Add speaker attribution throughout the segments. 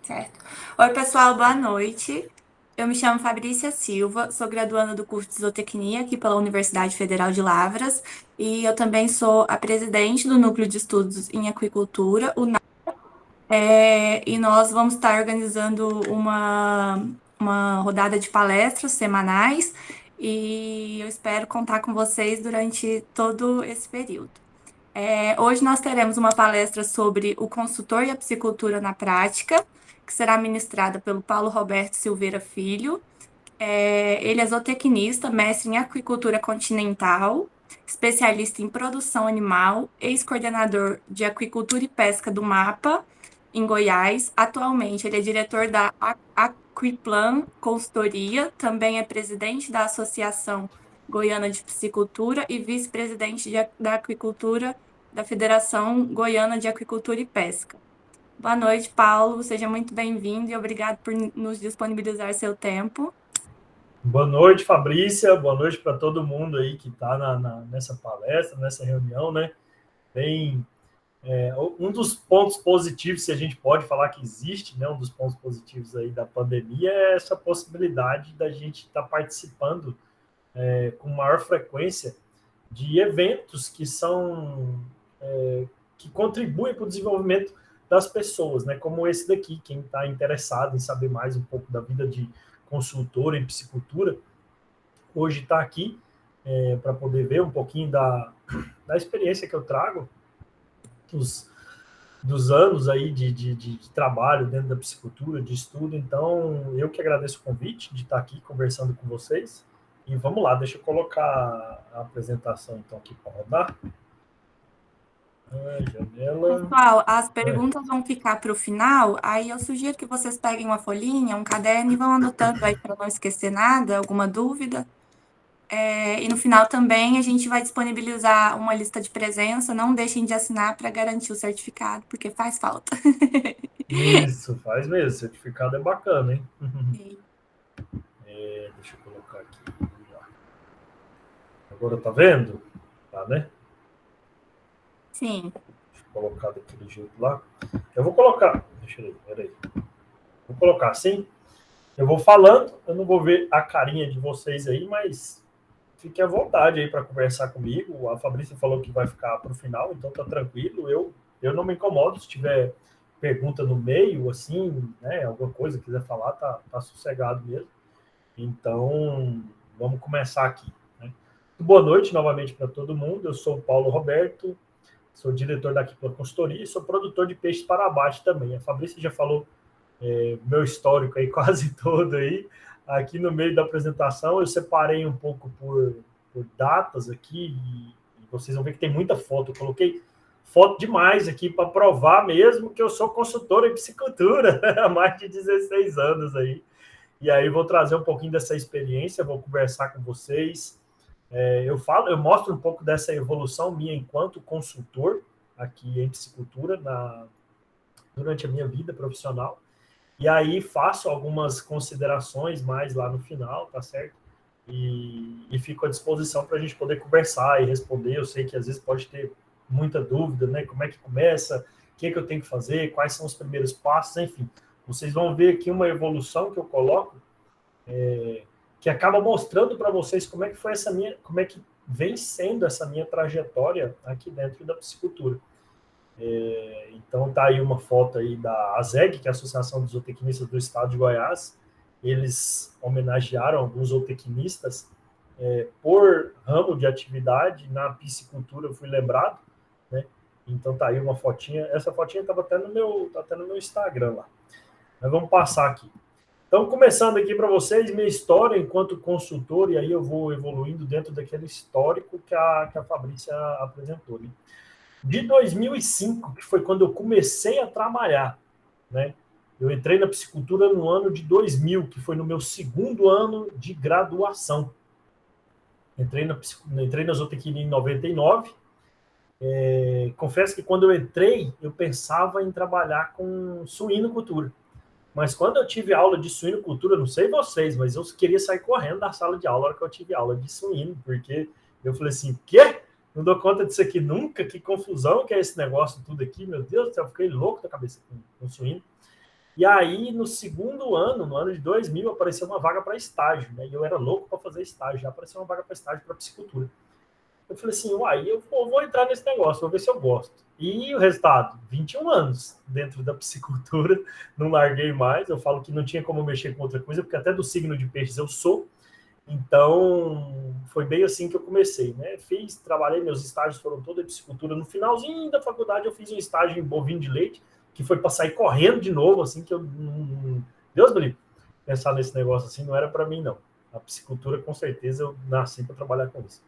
Speaker 1: Certo. Oi, pessoal, boa noite. Eu me chamo Fabrícia Silva, sou graduanda do curso de Zootecnia aqui pela Universidade Federal de Lavras e eu também sou a presidente do Núcleo de Estudos em Aquicultura, e nós vamos estar organizando uma rodada de palestras semanais e eu espero contar com vocês durante todo esse período. Hoje nós teremos uma palestra sobre o consultor e a psicultura na prática, que será ministrada pelo Paulo Roberto Silveira Filho. Ele é zootecnista, mestre em aquicultura continental, especialista em produção animal, ex-coordenador de aquicultura e pesca do MAPA, em Goiás. Atualmente, ele é diretor da Aquiplan Consultoria, também é presidente da Associação Goiana de Piscicultura e vice-presidente da Aquicultura da Federação Goiana de Aquicultura e Pesca. Boa noite, Paulo. Seja muito bem-vindo e obrigado por nos disponibilizar seu tempo.
Speaker 2: Boa noite, Fabrícia. Boa noite para todo mundo aí que está nessa palestra, nessa reunião, né? Um dos pontos positivos, se a gente pode falar que existe, né? Um dos pontos positivos aí da pandemia é essa possibilidade da gente estar participando com maior frequência de eventos que contribuem para o desenvolvimento das pessoas, né? Como esse daqui, quem está interessado em saber mais um pouco da vida de consultor em piscicultura, hoje está aqui para poder ver um pouquinho da experiência que eu trago dos anos aí de trabalho dentro da piscicultura, de estudo. Então, eu que agradeço o convite de estar aqui conversando com vocês. E vamos lá, deixa eu colocar a apresentação então aqui para rodar. Janela.
Speaker 1: Pessoal, as perguntas vão ficar para o final, aí eu sugiro que vocês peguem uma folhinha, um caderno e vão anotando aí para não esquecer nada, alguma dúvida. E no final também a gente vai disponibilizar uma lista de presença, não deixem de assinar para garantir o certificado, porque faz falta.
Speaker 2: Isso, faz mesmo, certificado é bacana, hein?
Speaker 1: Sim.
Speaker 2: Deixa eu colocar aqui. Agora tá vendo? Tá, né?
Speaker 1: Sim.
Speaker 2: Deixa eu colocar daquele jeito lá. Eu vou colocar. Deixa eu ver, peraí. Vou colocar assim. Eu vou falando, eu não vou ver a carinha de vocês aí, mas fique à vontade aí para conversar comigo. A Fabrícia falou que vai ficar para o final, então tá tranquilo. Eu não me incomodo se tiver pergunta no meio, assim, né? Alguma coisa quiser falar, tá sossegado mesmo. Então, vamos começar aqui. Né? Boa noite novamente para todo mundo. Eu sou o Paulo Roberto, sou diretor da Aquiplan Consultoria e sou produtor de peixes para abate também. A Fabrícia já falou meu histórico aí quase todo aí. Aqui no meio da apresentação eu separei um pouco por datas aqui e vocês vão ver que tem muita foto. Eu coloquei foto demais aqui para provar mesmo que eu sou consultor em piscicultura há mais de 16 anos aí. E aí vou trazer um pouquinho dessa experiência, vou conversar com vocês. Eu mostro um pouco dessa evolução minha enquanto consultor aqui em piscicultura durante a minha vida profissional. E aí faço algumas considerações mais lá no final, tá certo? E fico à disposição para a gente poder conversar e responder. Eu sei que às vezes pode ter muita dúvida, né? Como é que começa? O que eu tenho que fazer? Quais são os primeiros passos? Enfim, vocês vão ver aqui uma evolução que eu coloco, que acaba mostrando para vocês como é que foi como é que vem sendo essa minha trajetória aqui dentro da piscicultura. Então tá aí uma foto aí da ASEG, que é a Associação dos Zootecnistas do Estado de Goiás. Eles homenagearam alguns zootecnistas por ramo de atividade. Na piscicultura eu fui lembrado, né? Então tá aí uma fotinha. Essa fotinha estava até no meu Instagram lá. Mas vamos passar aqui. Então, começando aqui para vocês, minha história enquanto consultor, e aí eu vou evoluindo dentro daquele histórico que a Fabrícia apresentou. Né? De 2005, que foi quando eu comecei a trabalhar, né? Eu entrei na piscicultura no ano de 2000, que foi no meu segundo ano de graduação. Entrei na zootecnia em 99. Confesso que quando eu entrei, eu pensava em trabalhar com suinocultura. Mas quando eu tive aula de suinocultura, não sei vocês, mas eu queria sair correndo da sala de aula na hora que eu tive aula de suíno, porque eu falei assim, quê? Não dou conta disso aqui nunca, que confusão que é esse negócio tudo aqui, meu Deus do céu, eu fiquei louco da cabeça com suíno. E aí, no segundo ano, no ano de 2000, apareceu uma vaga para estágio, né? E eu era louco para fazer estágio, já apareceu uma vaga para estágio para piscicultura. Eu falei assim, uai, eu vou entrar nesse negócio, vou ver se eu gosto. E o resultado, 21 anos dentro da piscicultura, não larguei mais. Eu falo que não tinha como mexer com outra coisa, porque até do signo de peixes eu sou. Então, foi bem assim que eu comecei, né? Trabalhei, meus estágios foram todos em piscicultura. No finalzinho da faculdade, eu fiz um estágio em bovino de leite, que foi para sair correndo de novo, assim, que eu. Deus me livre, pensar nesse negócio assim, não era para mim, não. A piscicultura, com certeza, eu nasci para trabalhar com isso.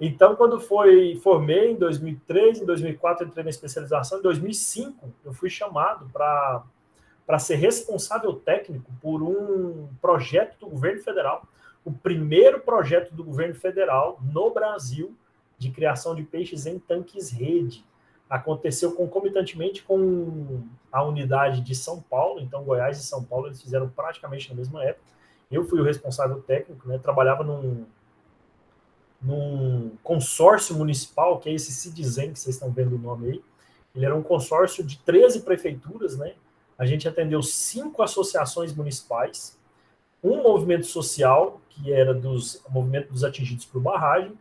Speaker 2: Então, quando formei em 2003, em 2004 entrei na especialização, em 2005 eu fui chamado para ser responsável técnico por um projeto do governo federal, o primeiro projeto do governo federal no Brasil de criação de peixes em tanques rede. Aconteceu concomitantemente com a unidade de São Paulo, então Goiás e São Paulo eles fizeram praticamente na mesma época. Eu fui o responsável técnico, né? Trabalhava num consórcio municipal, que é esse CIDIZEM, que vocês estão vendo o nome aí. Ele era um consórcio de 13 prefeituras, né? A gente atendeu 5 associações municipais, um movimento social, que era o movimento dos atingidos por barragem,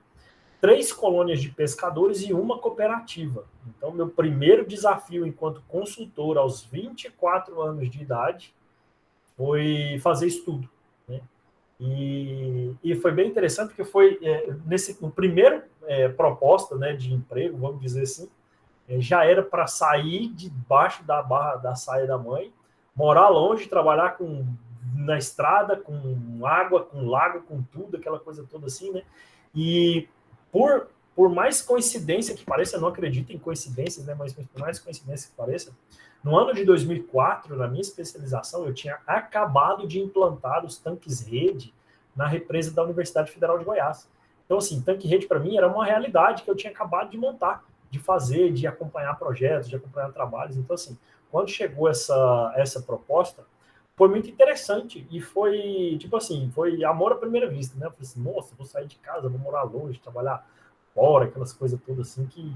Speaker 2: 3 colônias de pescadores e uma cooperativa. Então, meu primeiro desafio enquanto consultor aos 24 anos de idade foi fazer estudo, né? E foi bem interessante porque foi no primeiro proposta, né, de emprego, vamos dizer assim, já era para sair debaixo da barra da saia da mãe, morar longe, trabalhar na estrada, com água, com lago, com tudo, aquela coisa toda assim, né? E por mais coincidência que pareça, eu não acredito em coincidências, né? Mas por mais coincidência que pareça, no ano de 2004, na minha especialização, eu tinha acabado de implantar os tanques rede na represa da Universidade Federal de Goiás. Então, assim, tanque rede para mim era uma realidade que eu tinha acabado de montar, de fazer, de acompanhar projetos, de acompanhar trabalhos. Então, assim, quando chegou essa proposta, foi muito interessante e foi, tipo assim, foi amor à primeira vista, né? Eu falei assim, nossa, vou sair de casa, vou morar longe, trabalhar fora, aquelas coisas todas assim que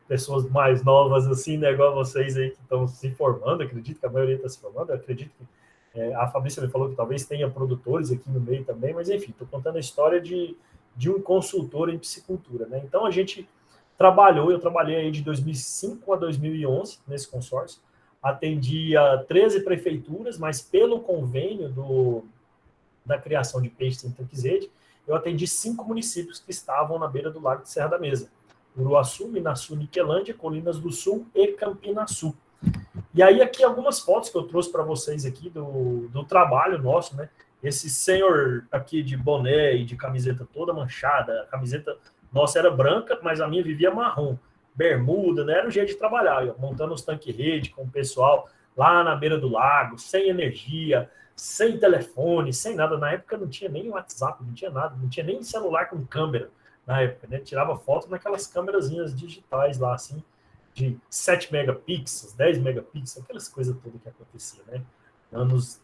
Speaker 2: pessoas mais novas, assim, né, igual vocês aí que estão se formando, acredito que a maioria está se formando, eu acredito que a Fabrícia me falou que talvez tenha produtores aqui no meio também, mas enfim, estou contando a história de um consultor em piscicultura, né? Então a gente eu trabalhei aí de 2005 a 2011 nesse consórcio, atendia 13 prefeituras, mas pelo convênio da criação de peixes em tanques rede, eu atendi 5 municípios que estavam na beira do Lago de Serra da Mesa. Uruaçu, Minaçu, Niquelândia, Colinas do Sul e Campinaçu. E aí aqui algumas fotos que eu trouxe para vocês aqui do trabalho nosso, né? Esse senhor aqui de boné e de camiseta toda manchada, a camiseta nossa era branca, mas a minha vivia marrom, bermuda, né? Era o jeito de trabalhar, montando os tanques rede com o pessoal lá na beira do lago, sem energia, sem telefone, sem nada. Na época não tinha nem WhatsApp, não tinha nada, não tinha nem celular com câmera na época, né? Tirava foto naquelas câmerazinhas digitais lá, assim, de 7 megapixels, 10 megapixels, aquelas coisas todas que acontecia, né? Anos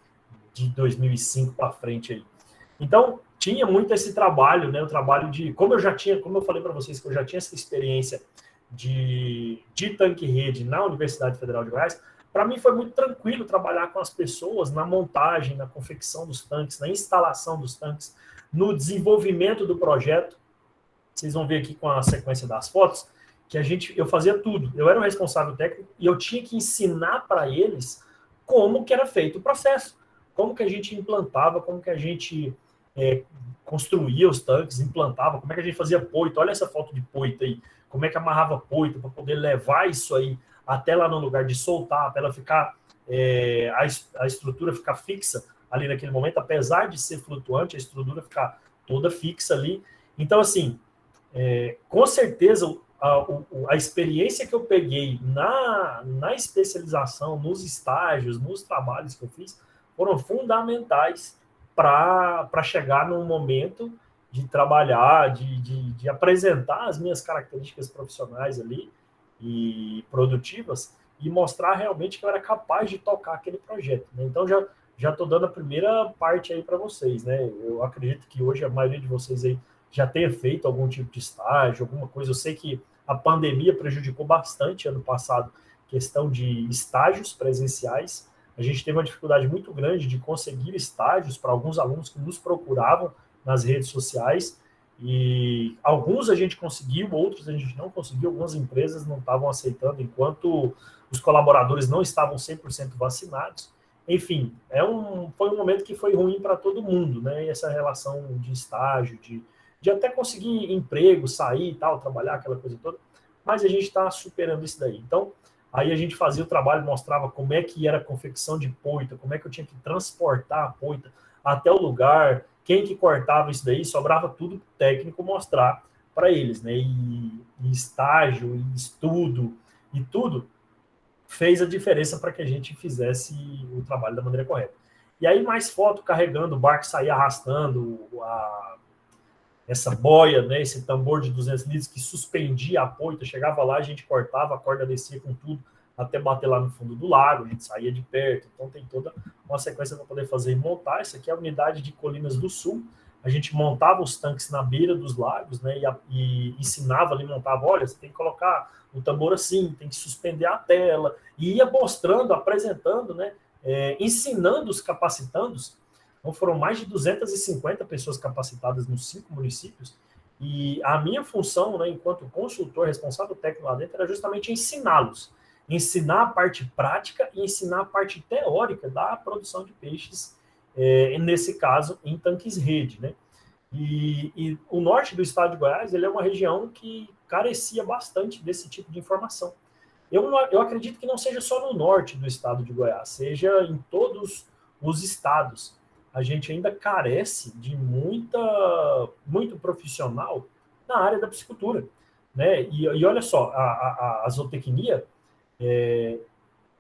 Speaker 2: de 2005 para frente aí. Então, tinha muito esse trabalho, né? O trabalho como eu falei para vocês que eu já tinha essa experiência de tanque rede na Universidade Federal de Goiás, para mim foi muito tranquilo trabalhar com as pessoas na montagem, na confecção dos tanques, na instalação dos tanques, no desenvolvimento do projeto. Vocês vão ver aqui com a sequência das fotos que eu fazia tudo. Eu era o responsável técnico e eu tinha que ensinar para eles como que era feito o processo, como que a gente implantava, como que a gente construía os tanques, implantava, como é que a gente fazia poito. Olha essa foto de poito aí, como é que amarrava poito para poder levar isso aí até lá no lugar de soltar, para ela ficar, a estrutura ficar fixa ali naquele momento, apesar de ser flutuante, a estrutura ficar toda fixa ali. Então, assim, com certeza, a experiência que eu peguei na especialização, nos estágios, nos trabalhos que eu fiz, foram fundamentais para chegar num momento de trabalhar, de apresentar as minhas características profissionais ali e produtivas e mostrar realmente que eu era capaz de tocar aquele projeto, né? Então, já estou dando a primeira parte aí para vocês, né? Eu acredito que hoje a maioria de vocês aí já tenha feito algum tipo de estágio, alguma coisa. Eu sei que a pandemia prejudicou bastante ano passado questão de estágios presenciais. A gente teve uma dificuldade muito grande de conseguir estágios para alguns alunos que nos procuravam nas redes sociais, e alguns a gente conseguiu, outros a gente não conseguiu, algumas empresas não estavam aceitando enquanto os colaboradores não estavam 100% vacinados. Enfim, foi um momento que foi ruim para todo mundo, né? E essa relação de estágio, de até conseguir emprego, sair e tal, trabalhar, aquela coisa toda, mas a gente está superando isso daí. Então, aí a gente fazia o trabalho, mostrava como é que era a confecção de poita, como é que eu tinha que transportar a poita até o lugar, quem que cortava isso daí, sobrava tudo pro técnico mostrar para eles, né? E estágio, e estudo, e tudo fez a diferença para que a gente fizesse o trabalho da maneira correta. E aí mais foto carregando, o barco saía arrastando essa boia, né, esse tambor de 200 litros que suspendia a poita, chegava lá, a gente cortava, a corda descia com tudo, até bater lá no fundo do lago, a gente saía de perto, então tem toda uma sequência para poder fazer e montar. Isso aqui é a unidade de Colinas do Sul, a gente montava os tanques na beira dos lagos, né, e ensinava ali, montava, olha, você tem que colocar o tambor assim, tem que suspender a tela, e ia mostrando, apresentando, né, ensinando os capacitandos. Então, foram mais de 250 pessoas capacitadas nos 5 municípios, e a minha função, né, enquanto consultor responsável técnico lá dentro, era justamente ensiná-los. Ensinar a parte prática e ensinar a parte teórica da produção de peixes, nesse caso, em tanques rede, né? E o norte do estado de Goiás, ele é uma região que carecia bastante desse tipo de informação. Eu acredito que não seja só no norte do estado de Goiás, seja em todos os estados. A gente ainda carece de muito profissional na área da piscicultura, né? E olha só, a zootecnia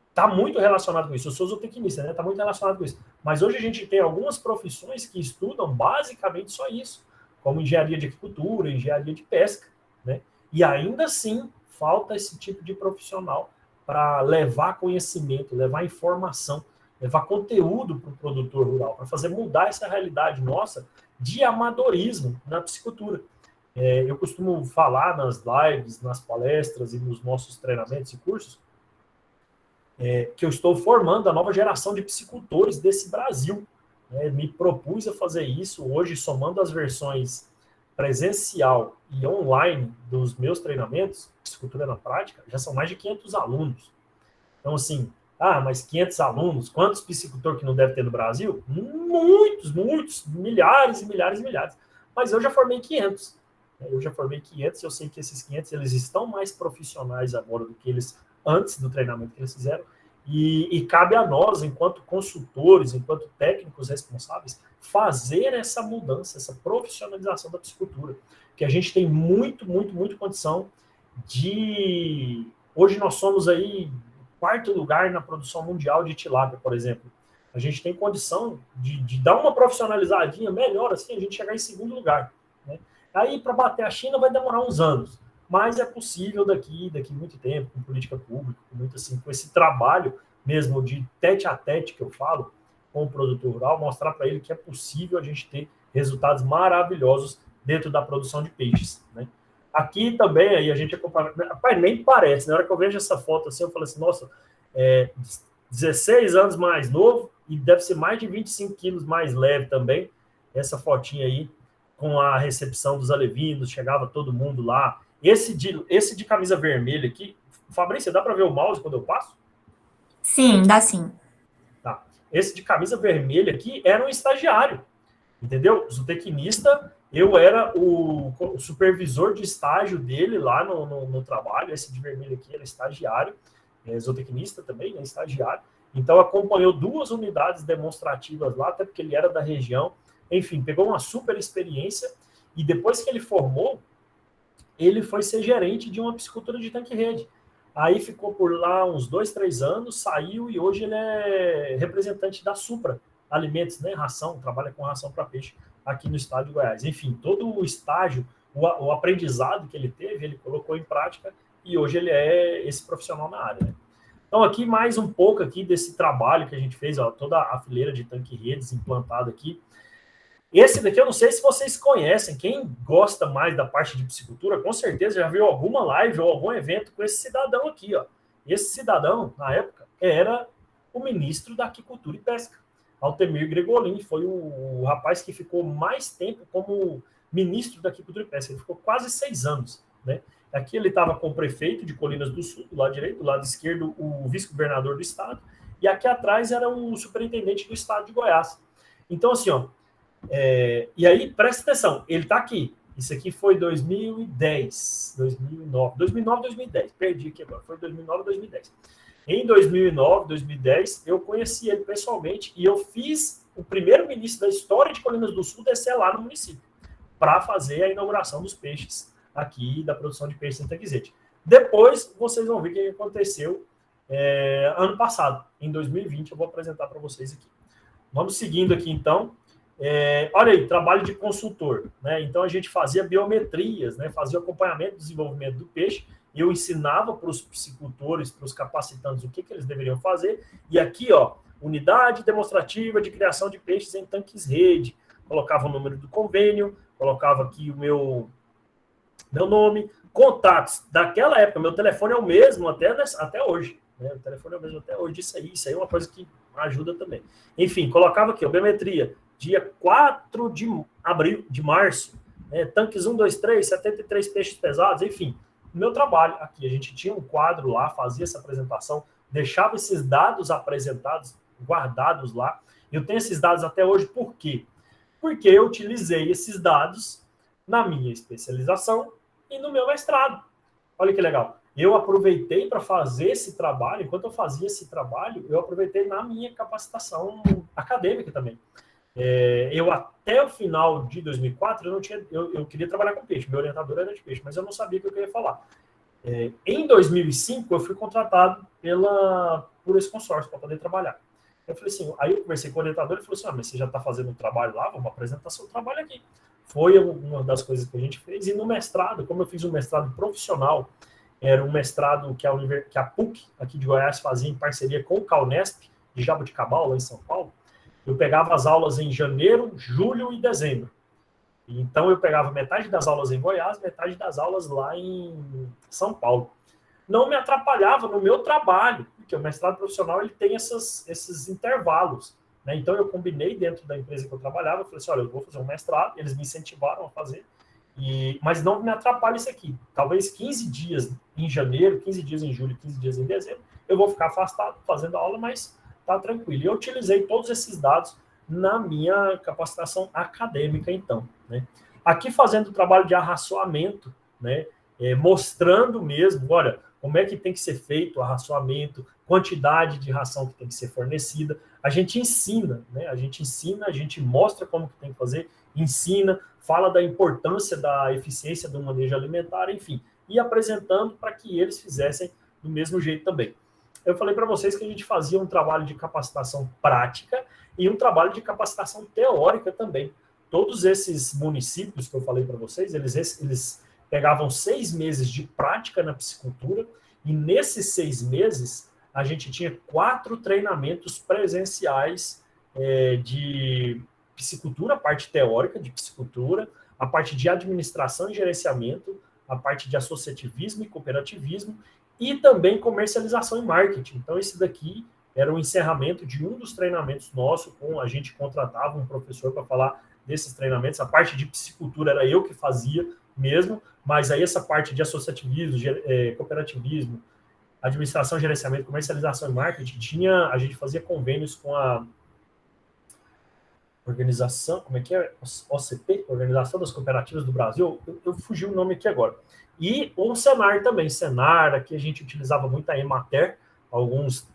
Speaker 2: está muito relacionado com isso. Eu sou zootecnista, né? Está muito relacionado com isso. Mas hoje a gente tem algumas profissões que estudam basicamente só isso, como engenharia de agricultura, engenharia de pesca, né? E ainda assim falta esse tipo de profissional para levar conhecimento, levar informação, levar conteúdo para o produtor rural, para fazer mudar essa realidade nossa de amadorismo na piscicultura. Eu costumo falar nas lives, nas palestras e nos nossos treinamentos e cursos, que eu estou formando a nova geração de piscicultores desse Brasil. Me propus a fazer isso hoje, somando as versões presencial e online dos meus treinamentos, piscicultura na prática, já são mais de 500 alunos. Então, assim, mas 500 alunos, quantos piscicultores que não deve ter no Brasil? Muitos, milhares e milhares e milhares. Mas eu já formei 500. Eu sei que esses 500 eles estão mais profissionais agora do que eles antes do treinamento que eles fizeram, e cabe a nós, enquanto consultores, enquanto técnicos responsáveis, fazer essa mudança, essa profissionalização da piscicultura, que a gente tem muito condição de... Hoje nós somos aí 4º lugar na produção mundial de tilápia, por exemplo. A gente tem condição de dar uma profissionalizadinha melhor, assim, a gente chegar em 2º lugar, né? Aí, para bater a China, vai demorar uns anos, mas é possível daqui muito tempo, com política pública, com esse trabalho mesmo de tete a tete que eu falo com o produtor rural, mostrar para ele que é possível a gente ter resultados maravilhosos dentro da produção de peixes, né? Aqui também, aí a gente acompanha, rapaz, nem parece, na hora que eu vejo essa foto assim, eu falo assim, nossa, 16 anos mais novo e deve ser mais de 25 quilos mais leve também, essa fotinha aí, com a recepção dos alevinos, chegava todo mundo lá. Esse de camisa vermelha aqui, Fabrício, dá para ver o mouse quando eu passo?
Speaker 1: Sim, dá sim.
Speaker 2: Tá. Esse de camisa vermelha aqui era um estagiário, entendeu? Zootecnista, eu era o supervisor de estágio dele lá no trabalho. Esse de vermelho aqui era estagiário, zootecnista também, né, estagiário. Então acompanhou 2 unidades demonstrativas lá, até porque ele era da região. Enfim, pegou uma super experiência, e depois que ele formou, ele foi ser gerente de uma piscicultura de tanque-rede. Aí ficou por lá uns 2, 3 anos, saiu, e hoje ele é representante da Supra Alimentos, né? Ração, trabalha com ração para peixe aqui no estado de Goiás. Enfim, todo o estágio, o aprendizado que ele teve, ele colocou em prática, e hoje ele é esse profissional na área, né? Então, aqui mais um pouco aqui desse trabalho que a gente fez, ó, toda a fileira de tanque-redes implantada aqui. Esse daqui eu não sei se vocês conhecem. Quem gosta mais da parte de piscicultura, com certeza já viu alguma live ou algum evento com esse cidadão aqui, ó. Esse cidadão, na época, era o ministro da Aquicultura e Pesca. Altemir Gregolin foi o rapaz que ficou mais tempo como ministro da Aquicultura e Pesca. Ele ficou quase 6 anos, né? Aqui ele estava com o prefeito de Colinas do Sul, do lado direito, do lado esquerdo, o vice-governador do estado, e aqui atrás era o superintendente do estado de Goiás. Então, assim, ó, e aí, presta atenção, ele está aqui. Isso aqui foi 2010, 2009, 2010. Perdi aqui agora, foi 2009, 2010. Em 2009, 2010, eu conheci ele pessoalmente e eu fiz o primeiro ministro da história de Colinas do Sul descer lá no município para fazer a inauguração dos peixes aqui, da produção de peixes em Tanquizete. Depois, vocês vão ver o que aconteceu ano passado, em 2020, eu vou apresentar para vocês aqui. Vamos seguindo aqui, então. Olha aí, trabalho de consultor, né? Então a gente fazia biometrias, né? Fazia acompanhamento do desenvolvimento do peixe, e eu ensinava para os piscicultores, para os capacitantes, o que eles deveriam fazer. E aqui, ó, unidade demonstrativa de criação de peixes em tanques rede. Colocava o número do convênio, colocava aqui o meu nome, contatos. Daquela época, meu telefone é o mesmo até hoje. Né? O telefone é o mesmo até hoje. Isso aí é uma coisa que ajuda também. Enfim, colocava aqui, ó, biometria. Dia 4 de março, tanques 1, 2, 3, 73 peixes pesados, enfim. No meu trabalho aqui, a gente tinha um quadro lá, fazia essa apresentação, deixava esses dados apresentados, guardados lá. Eu tenho esses dados até hoje, por quê? Porque eu utilizei esses dados na minha especialização e no meu mestrado. Olha que legal. Eu aproveitei para fazer esse trabalho, enquanto eu fazia esse trabalho, eu aproveitei na minha capacitação acadêmica também. Eu até o final de 2004 eu queria trabalhar com peixe, meu orientador era de peixe, mas eu não sabia o que eu ia falar. Em 2005 eu fui contratado por esse consórcio para poder trabalhar. Eu falei assim, aí eu conversei com o orientador e falou assim, mas você já está fazendo um trabalho lá, vamos apresentar seu trabalho aqui. Foi uma das coisas que a gente fez. E no mestrado, como eu fiz um mestrado profissional, era um mestrado que a PUC aqui de Goiás fazia em parceria com o Caunesp de Jaboticabal, lá em São Paulo. Eu pegava as aulas em janeiro, julho e dezembro. Então, eu pegava metade das aulas em Goiás, metade das aulas lá em São Paulo. Não me atrapalhava no meu trabalho, porque o mestrado profissional ele tem esses intervalos. Né? Então, eu combinei dentro da empresa que eu trabalhava, eu falei assim, olha, eu vou fazer um mestrado, eles me incentivaram a fazer, mas não me atrapalhe isso aqui. Talvez 15 dias em janeiro, 15 dias em julho, 15 dias em dezembro, eu vou ficar afastado fazendo aula, mas tá tranquilo. E eu utilizei todos esses dados na minha capacitação acadêmica, então. Né? Aqui fazendo o trabalho de arraçoamento, né? Mostrando mesmo, olha, como é que tem que ser feito o arraçoamento, quantidade de ração que tem que ser fornecida. A gente ensina, né? A gente mostra como que tem que fazer, ensina, fala da importância da eficiência do manejo alimentar, enfim, e apresentando para que eles fizessem do mesmo jeito também. Eu falei para vocês que a gente fazia um trabalho de capacitação prática e um trabalho de capacitação teórica também. Todos esses municípios que eu falei para vocês, eles pegavam 6 meses de prática na piscicultura e nesses 6 meses a gente tinha 4 treinamentos presenciais de piscicultura, a parte teórica de piscicultura, a parte de administração e gerenciamento, a parte de associativismo e cooperativismo, e também comercialização e marketing. Então, esse daqui era o encerramento de um dos treinamentos nossos, a gente contratava um professor para falar desses treinamentos. A parte de piscicultura era eu que fazia mesmo, mas aí essa parte de associativismo, cooperativismo, administração, gerenciamento, comercialização e marketing, a gente fazia convênios com a organização, como é que é? OCP, Organização das Cooperativas do Brasil, eu fugi o nome aqui agora. E o Senar também, Senar, aqui a gente utilizava muito a Emater, alguns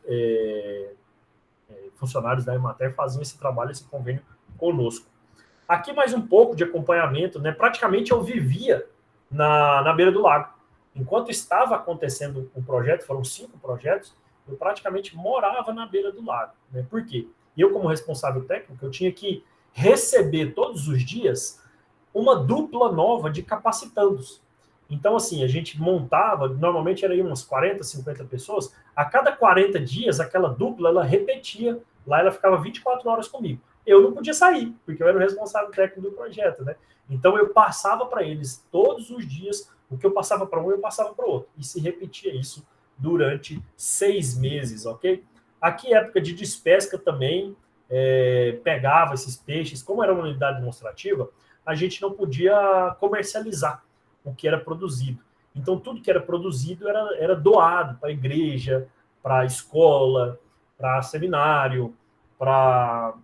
Speaker 2: funcionários da Emater faziam esse trabalho, esse convênio conosco. Aqui mais um pouco de acompanhamento, né? Praticamente eu vivia na beira do lago. Enquanto estava acontecendo o projeto, foram 5 projetos, eu praticamente morava na beira do lago. Né? Por quê? Eu, como responsável técnico, eu tinha que receber todos os dias uma dupla nova de capacitandos. Então, assim, a gente montava, normalmente era aí umas 40, 50 pessoas, a cada 40 dias, aquela dupla, ela repetia, lá ela ficava 24 horas comigo. Eu não podia sair, porque eu era o responsável técnico do projeto, né? Então, eu passava para eles todos os dias, o que eu passava para um, eu passava para o outro. E se repetia isso durante 6 meses, ok? Aqui, época de despesca também, pegava esses peixes, como era uma unidade demonstrativa, a gente não podia comercializar o que era produzido. Então, tudo que era produzido era doado para a igreja, para a escola, para seminário, para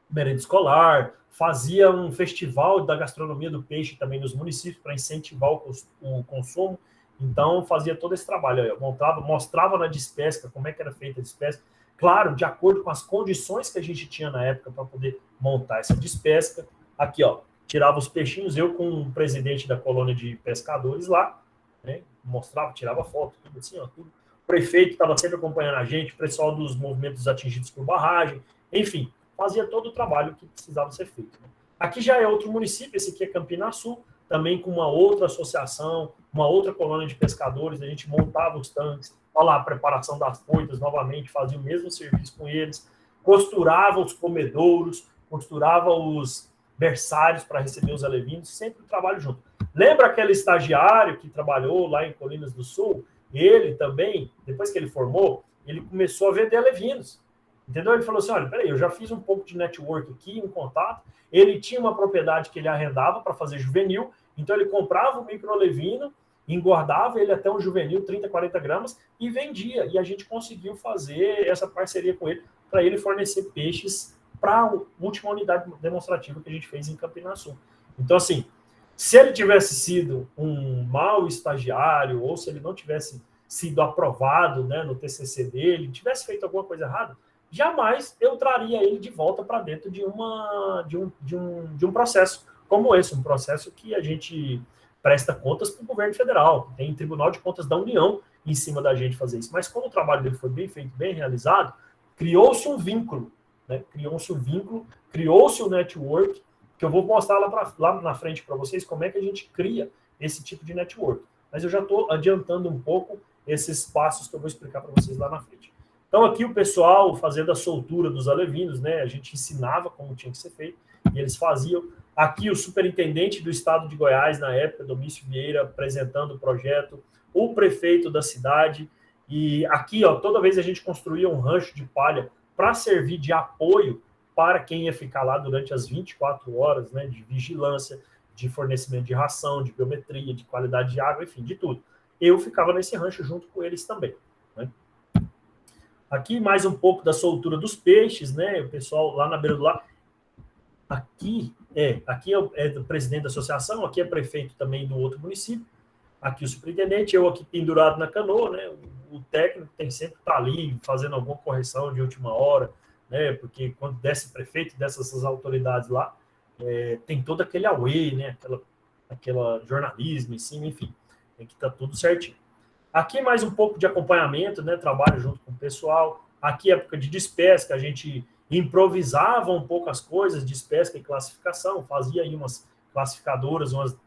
Speaker 2: merenda escolar, fazia um festival da gastronomia do peixe também nos municípios para incentivar o consumo. Então, fazia todo esse trabalho. Eu mostrava na despesca como é que era feita a despesca. Claro, de acordo com as condições que a gente tinha na época para poder montar essa despesca. Aqui, ó, tirava os peixinhos, eu com o presidente da colônia de pescadores lá, né, mostrava, tirava foto, tudo assim, ó, tudo. O prefeito estava sempre acompanhando a gente, o pessoal dos movimentos atingidos por barragem, enfim, fazia todo o trabalho que precisava ser feito. Aqui já é outro município, esse aqui é Campina Sul, também com uma outra associação, uma outra colônia de pescadores, a gente montava os tanques, olha lá, a preparação das poitas novamente, fazia o mesmo serviço com eles, costurava os comedouros, costurava os berçários para receber os alevinos, sempre o trabalho junto. Lembra aquele estagiário que trabalhou lá em Colinas do Sul? Ele também, depois que ele formou, ele começou a vender alevinos. Entendeu? Ele falou assim, olha, peraí, eu já fiz um pouco de network aqui, um contato. Ele tinha uma propriedade que ele arrendava para fazer juvenil, então ele comprava o micro-alevino, engordava ele até um juvenil, 30, 40 gramas, e vendia. E a gente conseguiu fazer essa parceria com ele para ele fornecer peixes para a última unidade demonstrativa que a gente fez em Campina Sul. Então, assim, se ele tivesse sido um mau estagiário, ou se ele não tivesse sido aprovado, né, no TCC dele, tivesse feito alguma coisa errada, jamais eu traria ele de volta para dentro de um processo como esse, um processo que a gente presta contas para o governo federal, tem Tribunal de Contas da União em cima da gente fazer isso. Mas como o trabalho dele foi bem feito, bem realizado, criou-se um vínculo, né? Criou-se um network, que eu vou mostrar lá na frente para vocês como é que a gente cria esse tipo de network. Mas eu já estou adiantando um pouco esses passos que eu vou explicar para vocês lá na frente. Então, aqui o pessoal fazendo a soltura dos alevinos, né? A gente ensinava como tinha que ser feito, e eles faziam. Aqui o superintendente do estado de Goiás, na época, Domício Vieira, apresentando o projeto, o prefeito da cidade, e aqui, ó, toda vez a gente construía um rancho de palha para servir de apoio para quem ia ficar lá durante as 24 horas, né? De vigilância, de fornecimento de ração, de biometria, de qualidade de água, enfim, de tudo. Eu ficava nesse rancho junto com eles também, né? Aqui mais um pouco da soltura dos peixes, né? O pessoal lá na beira do lago. Aqui é do presidente da associação, aqui é prefeito também do outro município, aqui o superintendente, eu aqui pendurado na canoa, né? O técnico tem sempre que estar ali fazendo alguma correção de última hora, né? Porque quando desce prefeito, dessas autoridades lá, tem todo aquele away, né? Aquela jornalismo em cima, enfim, tem que estar tudo certinho. Aqui mais um pouco de acompanhamento, né? Trabalho junto com o pessoal. Aqui época de despesca, a gente improvisava um pouco as coisas, despesca e classificação, fazia aí umas classificadoras, umas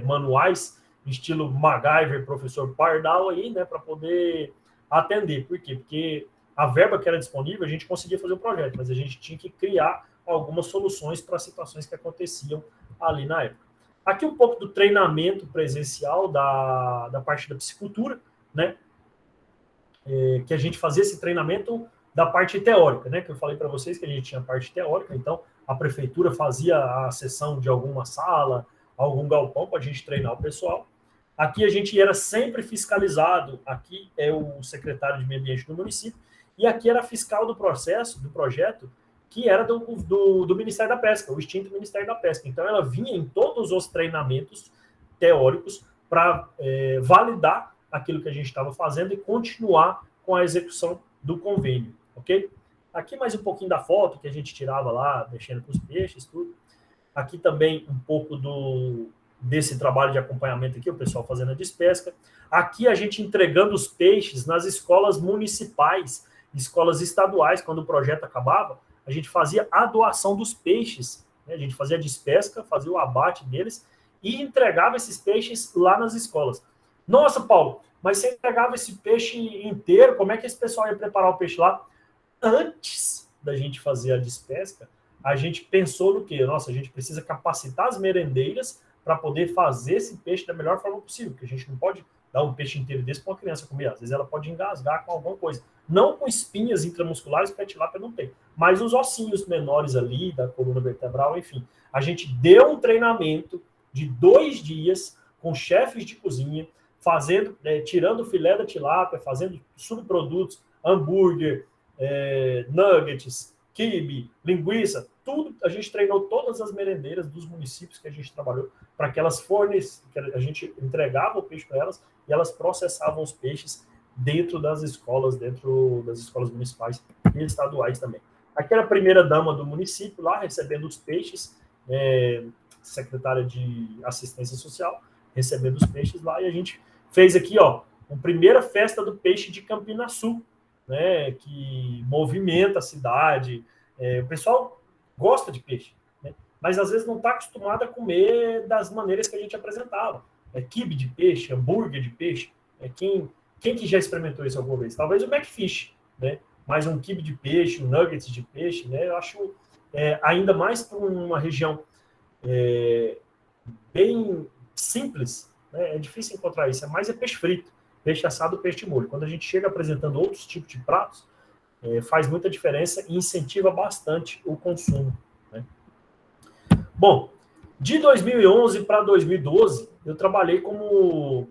Speaker 2: manuais, estilo MacGyver, professor Pardal aí, né? Para poder atender. Por quê? Porque a verba que era disponível, a gente conseguia fazer o projeto, mas a gente tinha que criar algumas soluções para situações que aconteciam ali na época. Aqui um pouco do treinamento presencial da parte da piscicultura, né? Que a gente fazia esse treinamento da parte teórica, né? Que eu falei para vocês que a gente tinha a parte teórica, então a prefeitura fazia a sessão de alguma sala, algum galpão para a gente treinar o pessoal. Aqui a gente era sempre fiscalizado, aqui é o secretário de meio ambiente do município, e aqui era fiscal do projeto, que era do Ministério da Pesca, o extinto Ministério da Pesca. Então, ela vinha em todos os treinamentos teóricos para validar aquilo que a gente estava fazendo e continuar com a execução do convênio, ok? Aqui mais um pouquinho da foto que a gente tirava lá, mexendo com os peixes, tudo. Aqui também um pouco desse trabalho de acompanhamento aqui, o pessoal fazendo a despesca. Aqui a gente entregando os peixes nas escolas municipais, escolas estaduais, quando o projeto acabava, a gente fazia a doação dos peixes, né? A gente fazia a despesca, fazia o abate deles e entregava esses peixes lá nas escolas. Nossa, Paulo, mas você entregava esse peixe inteiro, como é que esse pessoal ia preparar o peixe lá? Antes da gente fazer a despesca, a gente pensou no quê? Nossa, a gente precisa capacitar as merendeiras para poder fazer esse peixe da melhor forma possível, porque a gente não pode dar um peixe inteiro desse para uma criança comer. Às vezes ela pode engasgar com alguma coisa. Não com espinhas intramusculares, porque a tilápia não tem, mas os ossinhos menores ali da coluna vertebral, enfim. A gente deu um treinamento de 2 dias com chefes de cozinha, fazendo, tirando o filé da tilápia, fazendo subprodutos, hambúrguer, nuggets, quibe, linguiça, tudo. A gente treinou todas as merendeiras dos municípios que a gente trabalhou para que elas a gente entregava o peixe para elas e elas processavam os peixes dentro das escolas municipais e estaduais também. Aquela primeira dama do município lá recebendo os peixes, secretária de assistência social, recebendo os peixes lá, e a gente fez aqui, ó, a primeira festa do peixe de Campinaçu, né, que movimenta a cidade. O pessoal gosta de peixe, né, mas às vezes não está acostumado a comer das maneiras que a gente apresentava. Quibe de peixe, hambúrguer de peixe. Quem que já experimentou isso alguma vez? Talvez o McFish, né? Mas um quibe de peixe, um nuggets de peixe, né? Eu acho ainda mais para uma região bem simples, né? É difícil encontrar isso. Mais peixe frito, peixe assado, peixe de molho. Quando a gente chega apresentando outros tipos de pratos, faz muita diferença e incentiva bastante o consumo, né? Bom, de 2011 para 2012, eu trabalhei como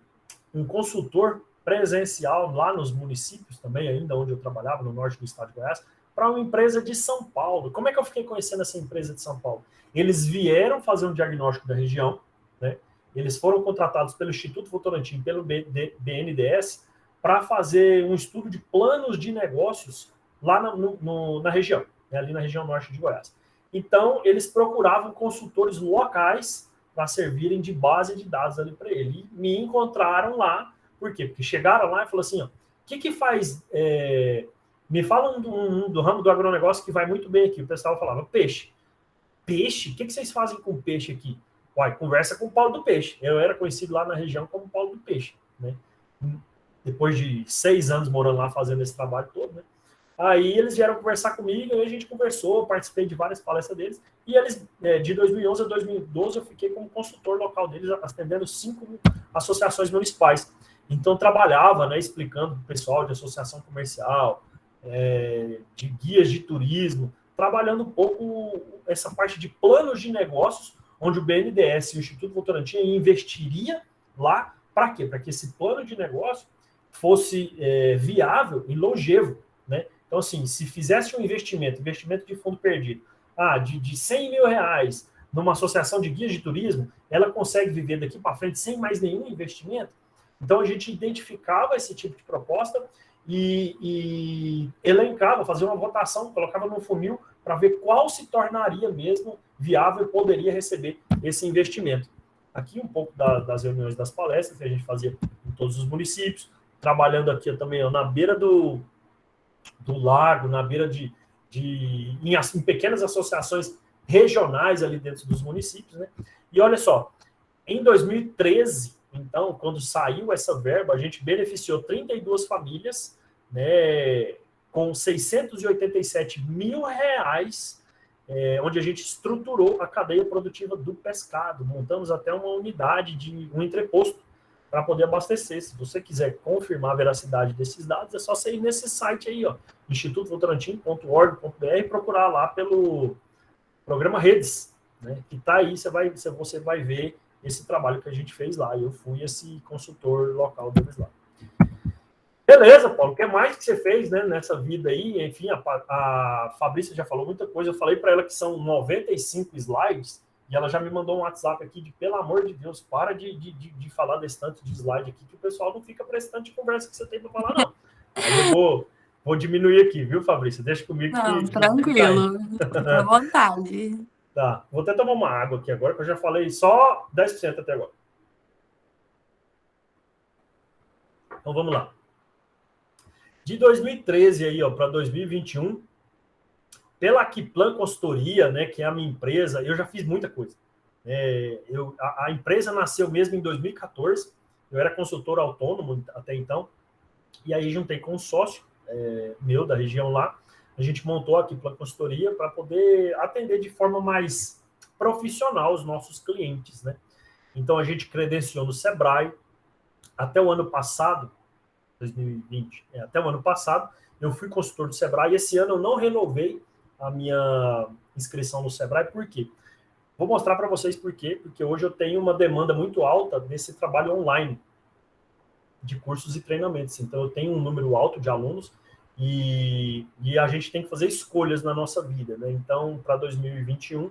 Speaker 2: um consultor presencial lá nos municípios também, ainda onde eu trabalhava, no norte do estado de Goiás, para uma empresa de São Paulo. Como é que eu fiquei conhecendo essa empresa de São Paulo? Eles vieram fazer um diagnóstico da região, né? Eles foram contratados pelo Instituto Votorantim, pelo BNDES, para fazer um estudo de planos de negócios lá na região, né? Ali na região norte de Goiás. Então, eles procuravam consultores locais para servirem de base de dados ali para ele. E me encontraram lá. Por quê? Porque chegaram lá e falaram assim, ó, o que faz... me fala do ramo do agronegócio que vai muito bem aqui. O pessoal falava, peixe. Peixe? O que vocês fazem com peixe aqui? Uai, conversa com o Paulo do Peixe. Eu era conhecido lá na região como Paulo do Peixe, né? Depois de 6 anos morando lá, fazendo esse trabalho todo, né? Aí eles vieram conversar comigo, aí a gente conversou, participei de várias palestras deles, e eles, de 2011 a 2012, eu fiquei como consultor local deles, atendendo 5 associações municipais. Então, trabalhava, né, explicando para o pessoal de associação comercial, de guias de turismo, trabalhando um pouco essa parte de planos de negócios, onde o BNDES e o Instituto Votorantim investiria lá, para quê? Para que esse plano de negócio fosse viável e longevo, né? Então, assim, se fizesse um investimento de fundo perdido, de 100 mil reais numa associação de guias de turismo, ela consegue viver daqui para frente sem mais nenhum investimento. Então, a gente identificava esse tipo de proposta e elencava, fazia uma votação, colocava no funil para ver qual se tornaria mesmo viável e poderia receber esse investimento. Aqui um pouco das reuniões, das palestras que a gente fazia em todos os municípios, trabalhando aqui também na beira do lago, na beira em pequenas associações regionais ali dentro dos municípios, né? E olha só, em 2013, então, quando saiu essa verba, a gente beneficiou 32 famílias, né, com 687 mil reais, onde a gente estruturou a cadeia produtiva do pescado, montamos até uma unidade de um entreposto para poder abastecer. Se você quiser confirmar a veracidade desses dados, é só você ir nesse site aí, ó, institutovotorantim.org.br, e procurar lá pelo programa Redes, né, que está aí, você vai ver esse trabalho que a gente fez lá. Eu fui esse consultor local deles lá. Beleza, Paulo, o que mais que você fez, né, nessa vida aí? Enfim, a Fabrícia já falou muita coisa. Eu falei para ela que são 95 slides e ela já me mandou um WhatsApp aqui de, pelo amor de Deus, para de falar desse tanto de slide aqui, que o pessoal não fica prestando de conversa que você tem para falar, não. Aí eu vou diminuir aqui, viu, Fabrícia? Deixa comigo.
Speaker 1: Não, tranquilo. Fica à vontade.
Speaker 2: Tá, vou até tomar uma água aqui agora, que eu já falei só 10% até agora. Então vamos lá. De 2013 aí, ó, para 2021, pela Aquiplan Consultoria, né, que é a minha empresa, eu já fiz muita coisa. A empresa nasceu mesmo em 2014, eu era consultor autônomo até então, e aí juntei com um sócio meu da região lá, a gente montou a Aquiplan Consultoria para poder atender de forma mais profissional os nossos clientes, né? Então a gente credenciou no Sebrae, até o ano passado, 2020, até o ano passado, eu fui consultor do Sebrae, e esse ano eu não renovei a minha inscrição no Sebrae. Por quê? Vou mostrar para vocês por quê, porque hoje eu tenho uma demanda muito alta desse trabalho online, de cursos e treinamentos. Então, eu tenho um número alto de alunos e a gente tem que fazer escolhas na nossa vida, né? Então, para 2021,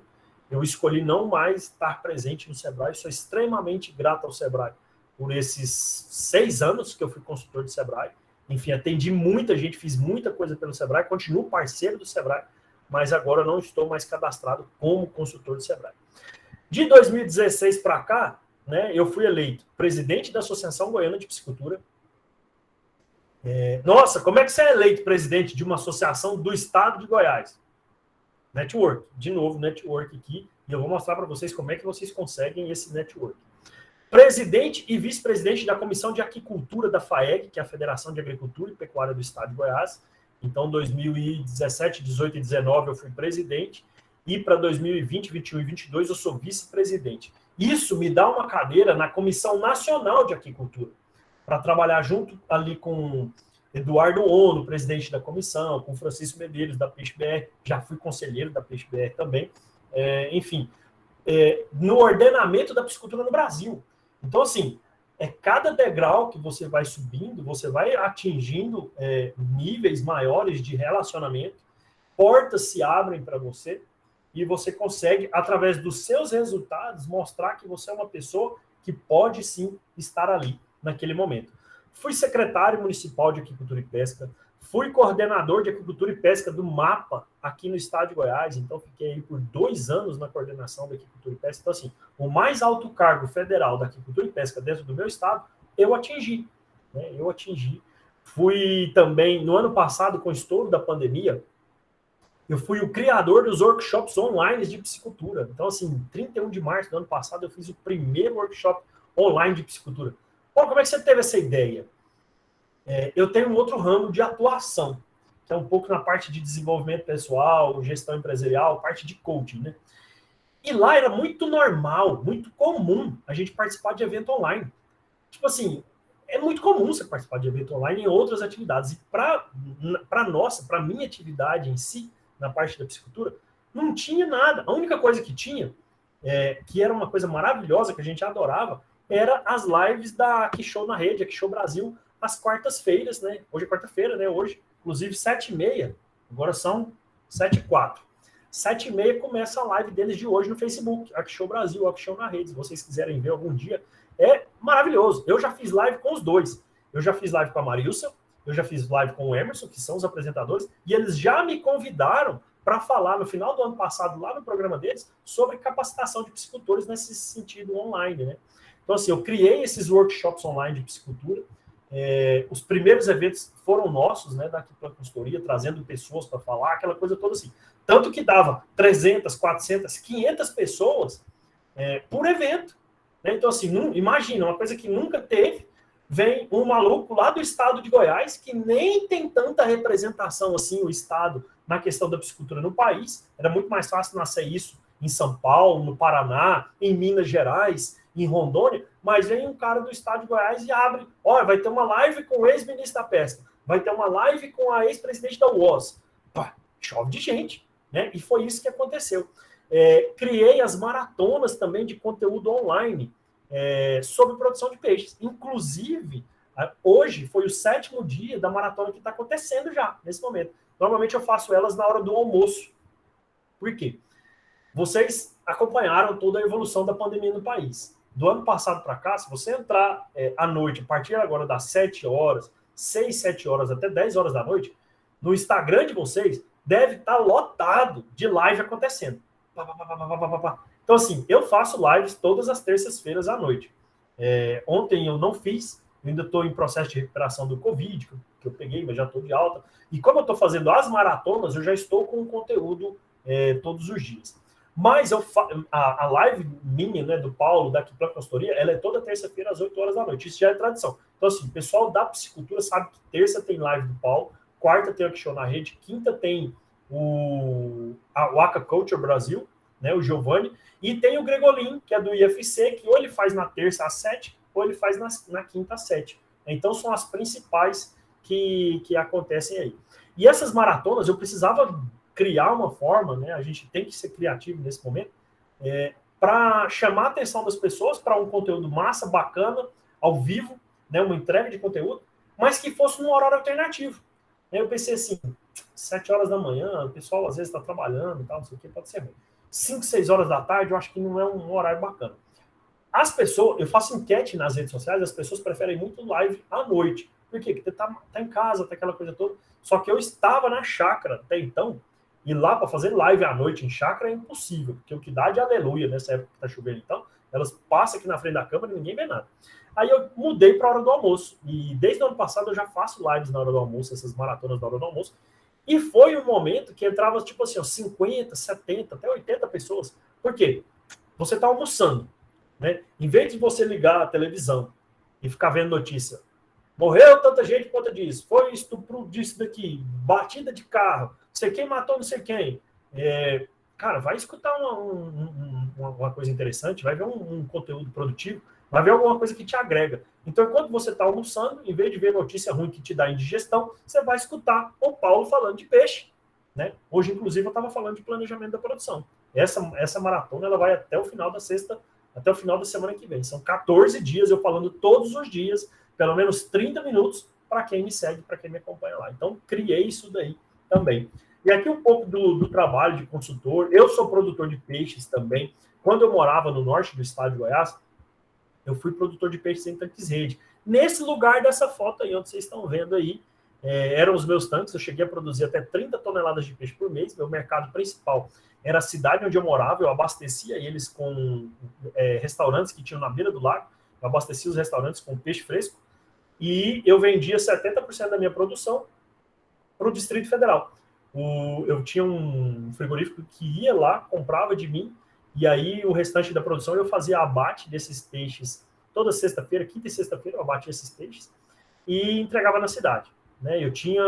Speaker 2: eu escolhi não mais estar presente no Sebrae. Sou extremamente grato ao Sebrae por esses 6 anos que eu fui consultor do Sebrae. Enfim, atendi muita gente, fiz muita coisa pelo Sebrae, continuo parceiro do Sebrae, mas agora não estou mais cadastrado como consultor do Sebrae. De 2016 para cá, né, eu fui eleito presidente da Associação Goiana de Piscicultura. Nossa, como é que você é eleito presidente de uma associação do estado de Goiás? Network, de novo, network aqui, e eu vou mostrar para vocês como é que vocês conseguem esse network. Presidente e vice-presidente da Comissão de Aquicultura da FAEG, que é a Federação de Agricultura e Pecuária do Estado de Goiás. Então, 2017, 18 e 19 eu fui presidente, e para 2020, 21 e 22 eu sou vice-presidente. Isso me dá uma cadeira na Comissão Nacional de Aquicultura, para trabalhar junto ali com Eduardo Ono, presidente da comissão, com Francisco Medeiros, da Peixe-BR, já fui conselheiro da Peixe-BR também, enfim, no ordenamento da piscicultura no Brasil. Então, assim, cada degrau que você vai subindo, você vai atingindo níveis maiores de relacionamento, portas se abrem para você, e você consegue, através dos seus resultados, mostrar que você é uma pessoa que pode sim estar ali naquele momento. Fui secretário municipal de Aquicultura e Pesca, fui coordenador de Aquicultura e Pesca do MAPA aqui no estado de Goiás, então fiquei aí por 2 anos na coordenação da Aquicultura e Pesca. Então, assim, o mais alto cargo federal da Aquicultura e Pesca dentro do meu estado, eu atingi, né? Eu atingi. Fui também, no ano passado, com o estouro da pandemia, eu fui o criador dos workshops online de piscicultura. Então, assim, 31 de março do ano passado, eu fiz o primeiro workshop online de piscicultura. Bom, como é que você teve essa ideia? Eu tenho um outro ramo de atuação, que é um pouco na parte de desenvolvimento pessoal, gestão empresarial, parte de coaching, né? E lá era muito normal, muito comum a gente participar de evento online. Tipo assim, é muito comum você participar de evento online em outras atividades. E para minha atividade em si, na parte da piscicultura, não tinha nada. A única coisa que tinha, que era uma coisa maravilhosa, que a gente adorava, era as lives da Aquishow na Rede, Aquishow Brasil, às quartas-feiras, né? Hoje é quarta-feira, né? Hoje, inclusive, 7h30, agora são 7h04. 7h30 começa a live deles de hoje no Facebook, Aquishow Brasil, Aquishow na Rede. Se vocês quiserem ver algum dia, é maravilhoso. Eu já fiz live com os dois. Eu já fiz live com a Marilson, eu já fiz live com o Emerson, que são os apresentadores, e eles já me convidaram para falar no final do ano passado, lá no programa deles, sobre capacitação de piscicultores nesse sentido online, né? Então, assim, eu criei esses workshops online de piscicultura. Os primeiros eventos foram nossos, né, daqui para a consultoria, trazendo pessoas para falar, aquela coisa toda assim. Tanto que dava 300, 400, 500 pessoas por evento. Né? Então, assim, imagina, uma coisa que nunca teve, vem um maluco lá do estado de Goiás, que nem tem tanta representação assim, o estado, na questão da piscicultura no país. Era muito mais fácil nascer isso em São Paulo, no Paraná, em Minas Gerais, em Rondônia, mas vem um cara do estado de Goiás e abre, olha, vai ter uma live com o ex-ministro da Pesca, vai ter uma live com a ex-presidente da UOS. Pá, chove de gente, né? E foi isso que aconteceu. Criei as maratonas também de conteúdo online sobre produção de peixes. Inclusive, hoje foi o 7º dia da maratona que está acontecendo já, nesse momento. Normalmente eu faço elas na hora do almoço. Por quê? Vocês acompanharam toda a evolução da pandemia no país. Do ano passado para cá, se você entrar à noite, a partir agora das 7 horas, 6, 7 horas, até 10 horas da noite, no Instagram de vocês, deve estar lotado de live acontecendo. Então, assim, eu faço lives todas as terças-feiras à noite. Ontem eu não fiz, eu ainda estou em processo de recuperação do Covid, que eu peguei, mas já estou de alta. E como eu estou fazendo as maratonas, eu já estou com o conteúdo todos os dias. Mas a live minha, né, do Paulo, daqui para a consultoria, ela é toda terça-feira às 8 horas da noite. Isso já é tradição. Então, assim, o pessoal da piscicultura sabe que terça tem live do Paulo, quarta tem o Aquishow na Rede, quinta tem o Aquaculture Brasil, né, o Giovanni, e tem o Gregolin, que é do IFC, que ou ele faz na terça às 7, ou ele faz na quinta às 7. Então, são as principais que acontecem aí. E essas maratonas, eu precisava criar uma forma, né? A gente tem que ser criativo nesse momento, para chamar a atenção das pessoas para um conteúdo massa, bacana, ao vivo, né? Uma entrega de conteúdo, mas que fosse num horário alternativo. Aí eu pensei assim, 7 horas da manhã, o pessoal às vezes está trabalhando e tal, não sei o que, pode ser ruim. 5, 6 horas da tarde, eu acho que não é um horário bacana. As pessoas, eu faço enquete nas redes sociais, as pessoas preferem muito live à noite. Por quê? Porque tá em casa, tá aquela coisa toda. Só que eu estava na chácara até então, e lá para fazer live à noite em chácara é impossível, porque o que dá de aleluia nessa época que tá chovendo então, elas passam aqui na frente da câmera e ninguém vê nada. Aí eu mudei para a hora do almoço, e desde o ano passado eu já faço lives na hora do almoço, essas maratonas na hora do almoço, e foi um momento que entrava tipo assim, ó, 50, 70, até 80 pessoas. Por quê? Você tá almoçando, né? Em vez de você ligar a televisão e ficar vendo notícia, morreu tanta gente por conta disso, foi estupro disso daqui, batida de carro, não sei quem matou não sei quem. Cara, vai escutar uma coisa interessante, vai ver um conteúdo produtivo, vai ver alguma coisa que te agrega. Então, enquanto você está almoçando, em vez de ver notícia ruim que te dá indigestão, você vai escutar o Paulo falando de peixe. Né? Hoje, inclusive, eu estava falando de planejamento da produção. Essa maratona ela vai até o final da sexta, até o final da semana que vem. São 14 dias eu falando todos os dias, pelo menos 30 minutos, para quem me segue, para quem me acompanha lá. Então, criei isso daí também. E aqui um pouco do trabalho de consultor. Eu sou produtor de peixes também. Quando eu morava no norte do estado de Goiás, eu fui produtor de peixes em tanques rede. Nesse lugar dessa foto aí, onde vocês estão vendo aí, eram os meus tanques. Eu cheguei a produzir até 30 toneladas de peixe por mês. Meu mercado principal era a cidade onde eu morava. Eu abastecia eles com restaurantes que tinham na beira do lago. Eu abastecia os restaurantes com peixe fresco. E eu vendia 70% da minha produção para o Distrito Federal. Eu tinha um frigorífico que ia lá, comprava de mim, e aí o restante da produção eu fazia abate desses peixes toda sexta-feira, quinta e sexta-feira eu abatia esses peixes e entregava na cidade. Né? Eu tinha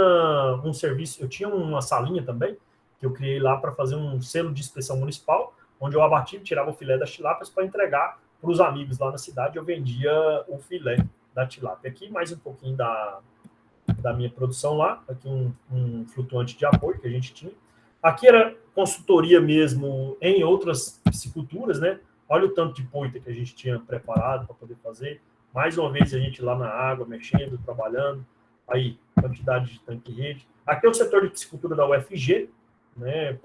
Speaker 2: um serviço, eu tinha uma salinha também, que eu criei lá para fazer um selo de inspeção municipal, onde eu abatia, tirava o filé das tilápias para entregar para os amigos lá na cidade. Eu vendia o filé da tilápia aqui, mais um pouquinho da minha produção lá, aqui um flutuante de apoio que a gente tinha. Aqui era consultoria mesmo em outras pisciculturas, né? Olha o tanto de poita que a gente tinha preparado para poder fazer. Mais uma vez a gente lá na água, mexendo, trabalhando. Aí, quantidade de tanque e rede. Aqui é o setor de piscicultura da UFG, né?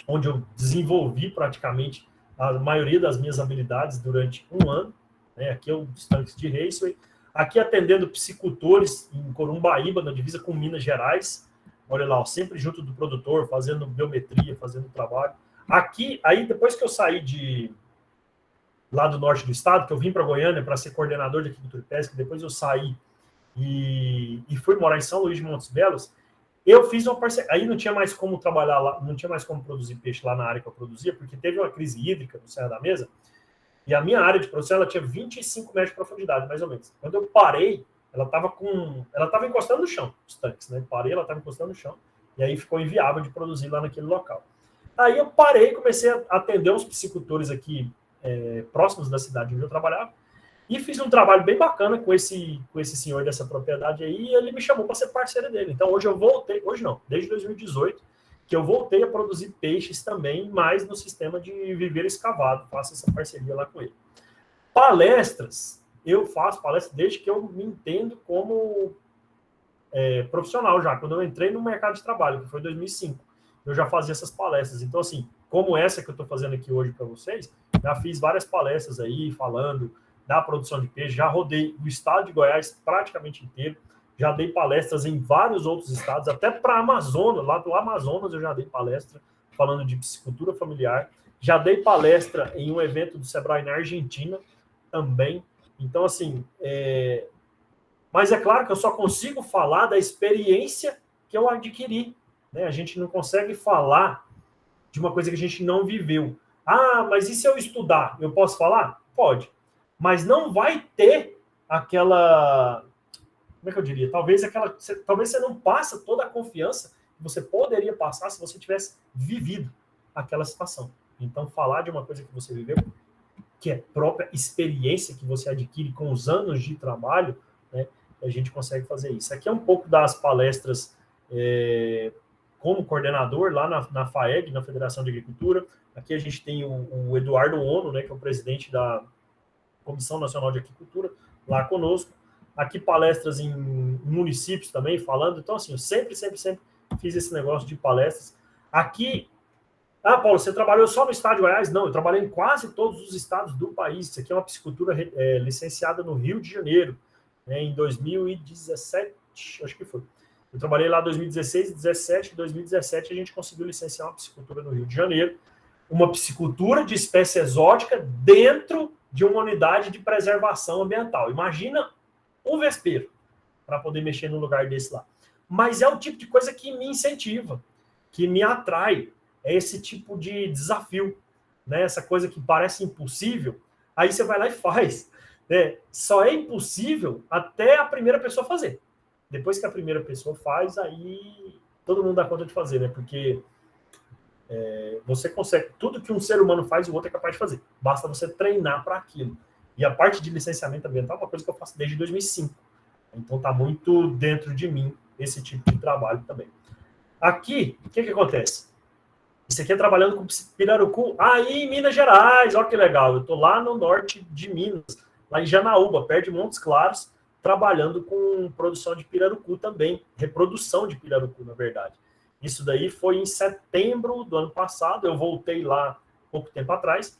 Speaker 2: Onde eu desenvolvi praticamente a maioria das minhas habilidades durante um ano. Né? Aqui é os tanques de Raceway. Aqui atendendo piscicultores em Corumbaíba, na divisa com Minas Gerais. Olha lá, ó, sempre junto do produtor, fazendo biometria, fazendo trabalho. Aqui, aí depois que eu saí lá do norte do estado, que eu vim para Goiânia para ser coordenador de agricultura e pesca, depois eu saí e fui morar em São Luís de Montes Belos, eu fiz uma parceria. Aí não tinha mais como trabalhar lá, não tinha mais como produzir peixe lá na área que eu produzia, porque teve uma crise hídrica no Serra da Mesa. E a minha área de produção, ela tinha 25 metros de profundidade, mais ou menos. Quando eu parei, ela estava encostando no chão, os tanques, né? Parei, ela estava encostando no chão, e aí ficou inviável de produzir lá naquele local. Aí eu parei, comecei a atender uns piscicultores aqui próximos da cidade onde eu trabalhava, e fiz um trabalho bem bacana com esse senhor dessa propriedade aí, e ele me chamou para ser parceiro dele. Então hoje eu voltei, hoje não, desde 2018, que eu voltei a produzir peixes também, mais no sistema de viveiro escavado. Faço essa parceria lá com ele. Palestras, eu faço palestras desde que eu me entendo como profissional já. Quando eu entrei no mercado de trabalho, que foi em 2005, eu já fazia essas palestras. Então, assim, como essa que eu estou fazendo aqui hoje para vocês, já fiz várias palestras aí, falando da produção de peixe, já rodei o estado de Goiás praticamente inteiro, já dei palestras em vários outros estados, até para a Amazonas, lá do Amazonas eu já dei palestra falando de piscicultura familiar, já dei palestra em um evento do Sebrae na Argentina também. Então, assim, mas é claro que eu só consigo falar da experiência que eu adquiri. Né? A gente não consegue falar de uma coisa que a gente não viveu. Ah, mas e se eu estudar? Eu posso falar? Pode. Mas não vai ter aquela... Como é que eu diria? Talvez você não passa toda a confiança que você poderia passar se você tivesse vivido aquela situação. Então, falar de uma coisa que você viveu que é própria experiência que você adquire com os anos de trabalho, né, a gente consegue fazer isso. Aqui é um pouco das palestras como coordenador lá na FAEG, na Federação de Agricultura. Aqui a gente tem o Eduardo Ono, né, que é o presidente da Comissão Nacional de Agricultura, lá conosco. Aqui palestras em municípios também, falando. Então, assim, eu sempre fiz esse negócio de palestras. Aqui, Paulo, você trabalhou só no estado de Goiás? Não, eu trabalhei em quase todos os estados do país. Isso aqui é uma piscicultura licenciada no Rio de Janeiro, né, em 2017, acho que foi. Eu trabalhei lá em 2016, 2017, 2017 a gente conseguiu licenciar uma piscicultura no Rio de Janeiro, uma piscicultura de espécie exótica dentro de uma unidade de preservação ambiental. Imagina um vespeiro para poder mexer num lugar desse lá. Mas é o tipo de coisa que me incentiva, que me atrai, é esse tipo de desafio, né? Essa coisa que parece impossível, aí você vai lá e faz. Né? Só é impossível até a primeira pessoa fazer. Depois que a primeira pessoa faz, aí todo mundo dá conta de fazer, né? Porque você consegue, tudo que um ser humano faz, o outro é capaz de fazer. Basta você treinar para aquilo. E a parte de licenciamento ambiental é uma coisa que eu faço desde 2005. Então está muito dentro de mim esse tipo de trabalho também. Aqui, o que acontece? Isso aqui é trabalhando com pirarucu aí em Minas Gerais. Olha que legal. Eu estou lá no norte de Minas, lá em Janaúba, perto de Montes Claros, trabalhando com produção de pirarucu também. Reprodução de pirarucu, na verdade. Isso daí foi em setembro do ano passado. Eu voltei lá pouco tempo atrás,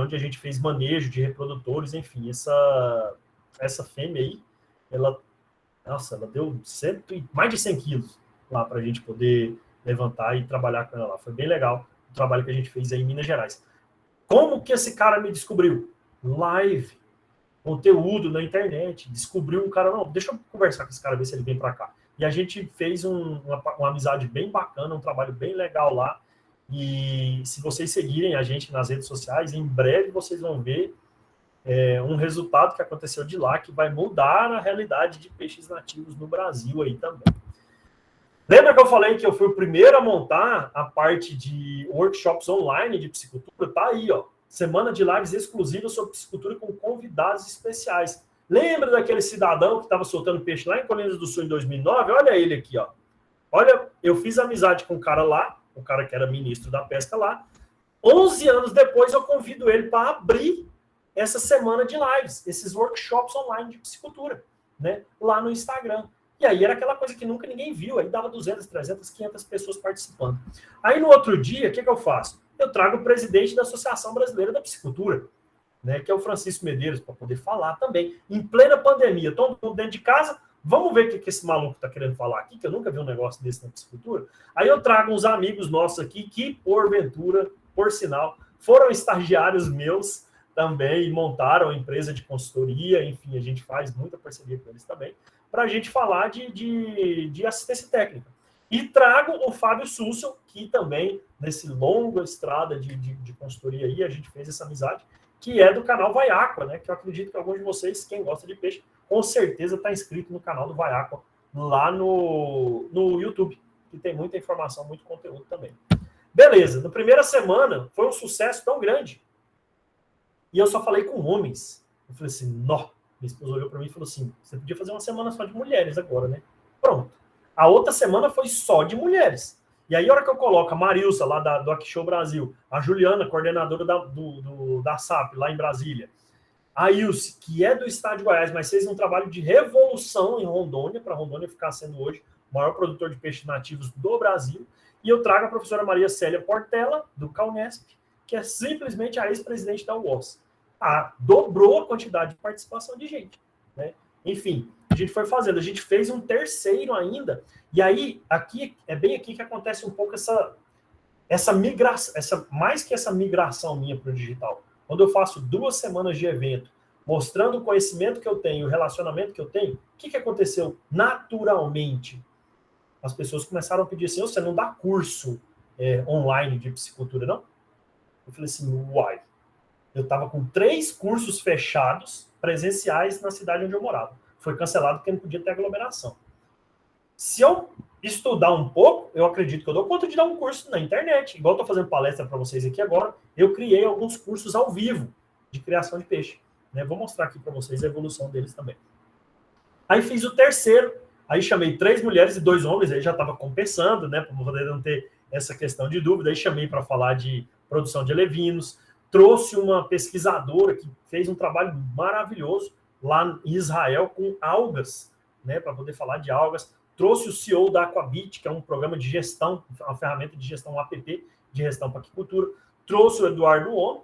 Speaker 2: onde a gente fez manejo de reprodutores, enfim. Essa fêmea aí, ela deu mais de 100 quilos lá para a gente poder levantar e trabalhar com ela lá. Foi bem legal o trabalho que a gente fez aí em Minas Gerais. Como que esse cara me descobriu? Live, conteúdo na internet. Descobriu um cara, não, deixa eu conversar com esse cara, ver se ele vem para cá. E a gente fez uma amizade bem bacana, um trabalho bem legal lá. E se vocês seguirem a gente nas redes sociais, em breve vocês vão ver um resultado que aconteceu de lá, que vai mudar a realidade de peixes nativos no Brasil aí também. Lembra que eu falei que eu fui o primeiro a montar a parte de workshops online de piscicultura? Tá aí, ó. Semana de lives exclusivas sobre piscicultura com convidados especiais. Lembra daquele cidadão que estava soltando peixe lá em Colinas do Sul em 2009? Olha ele aqui, ó. Olha, eu fiz amizade com o cara lá, o cara que era ministro da pesca lá. 11 anos depois eu convido ele para abrir essa semana de lives, esses workshops online de piscicultura, né? Lá no Instagram. E aí era aquela coisa que nunca ninguém viu, aí dava 200, 300, 500 pessoas participando. Aí no outro dia, o que eu faço? Eu trago o presidente da Associação Brasileira da Piscicultura, né, que é o Francisco Medeiros, para poder falar também. Em plena pandemia, todo mundo dentro de casa, vamos ver o que esse maluco está querendo falar aqui, que eu nunca vi um negócio desse na piscicultura. Aí eu trago uns amigos nossos aqui que, porventura, por sinal, foram estagiários meus também e montaram a empresa de consultoria, enfim, a gente faz muita parceria com eles também, para a gente falar de assistência técnica. E trago o Fábio Sussel, que também, nesse longa estrada de consultoria aí, a gente fez essa amizade, que é do canal Vai Aqua, né? Que eu acredito que alguns de vocês, quem gosta de peixe, com certeza está inscrito no canal do Vai Aqua, lá no YouTube, que tem muita informação, muito conteúdo também. Beleza, na primeira semana foi um sucesso tão grande, e eu só falei com homens. Eu falei assim, nó. Minha esposa olhou para mim e falou assim, você podia fazer uma semana só de mulheres agora, né? Pronto. A outra semana foi só de mulheres. E aí, a hora que eu coloco a Marilsa, lá do Aquishow Brasil, a Juliana, coordenadora da SAP, lá em Brasília, a Ilse, que é do estado de Goiás, mas fez um trabalho de revolução em Rondônia, para Rondônia ficar sendo hoje o maior produtor de peixes nativos do Brasil, e eu trago a professora Maria Célia Portela, do CAUNESP, que é simplesmente a ex-presidente da UOS. Dobrou a quantidade de participação de gente, né? Enfim, a gente foi fazendo, a gente fez um terceiro ainda, e aí, aqui é bem aqui que acontece um pouco essa migração, mais que essa migração minha para o digital. Quando eu faço 2 semanas de evento, mostrando o conhecimento que eu tenho, o relacionamento que eu tenho, o que aconteceu naturalmente? As pessoas começaram a pedir assim, você não dá curso online de piscicultura, não? Eu falei assim, uai. Eu estava com 3 cursos fechados, presenciais, na cidade onde eu morava. Foi cancelado porque não podia ter aglomeração. Se eu estudar um pouco, eu acredito que eu dou conta de dar um curso na internet. Igual eu estou fazendo palestra para vocês aqui agora, eu criei alguns cursos ao vivo de criação de peixe. Né? Vou mostrar aqui para vocês a evolução deles também. Aí fiz o terceiro, aí chamei 3 mulheres e 2 homens, aí já estava compensando, né, para poder não ter essa questão de dúvida. Aí chamei para falar de produção de alevinos, trouxe uma pesquisadora que fez um trabalho maravilhoso lá em Israel com algas, né, para poder falar de algas. Trouxe o CEO da Aquabit, que é um programa de gestão, uma ferramenta de gestão, um app de gestão para aquicultura. Trouxe o Eduardo Ono,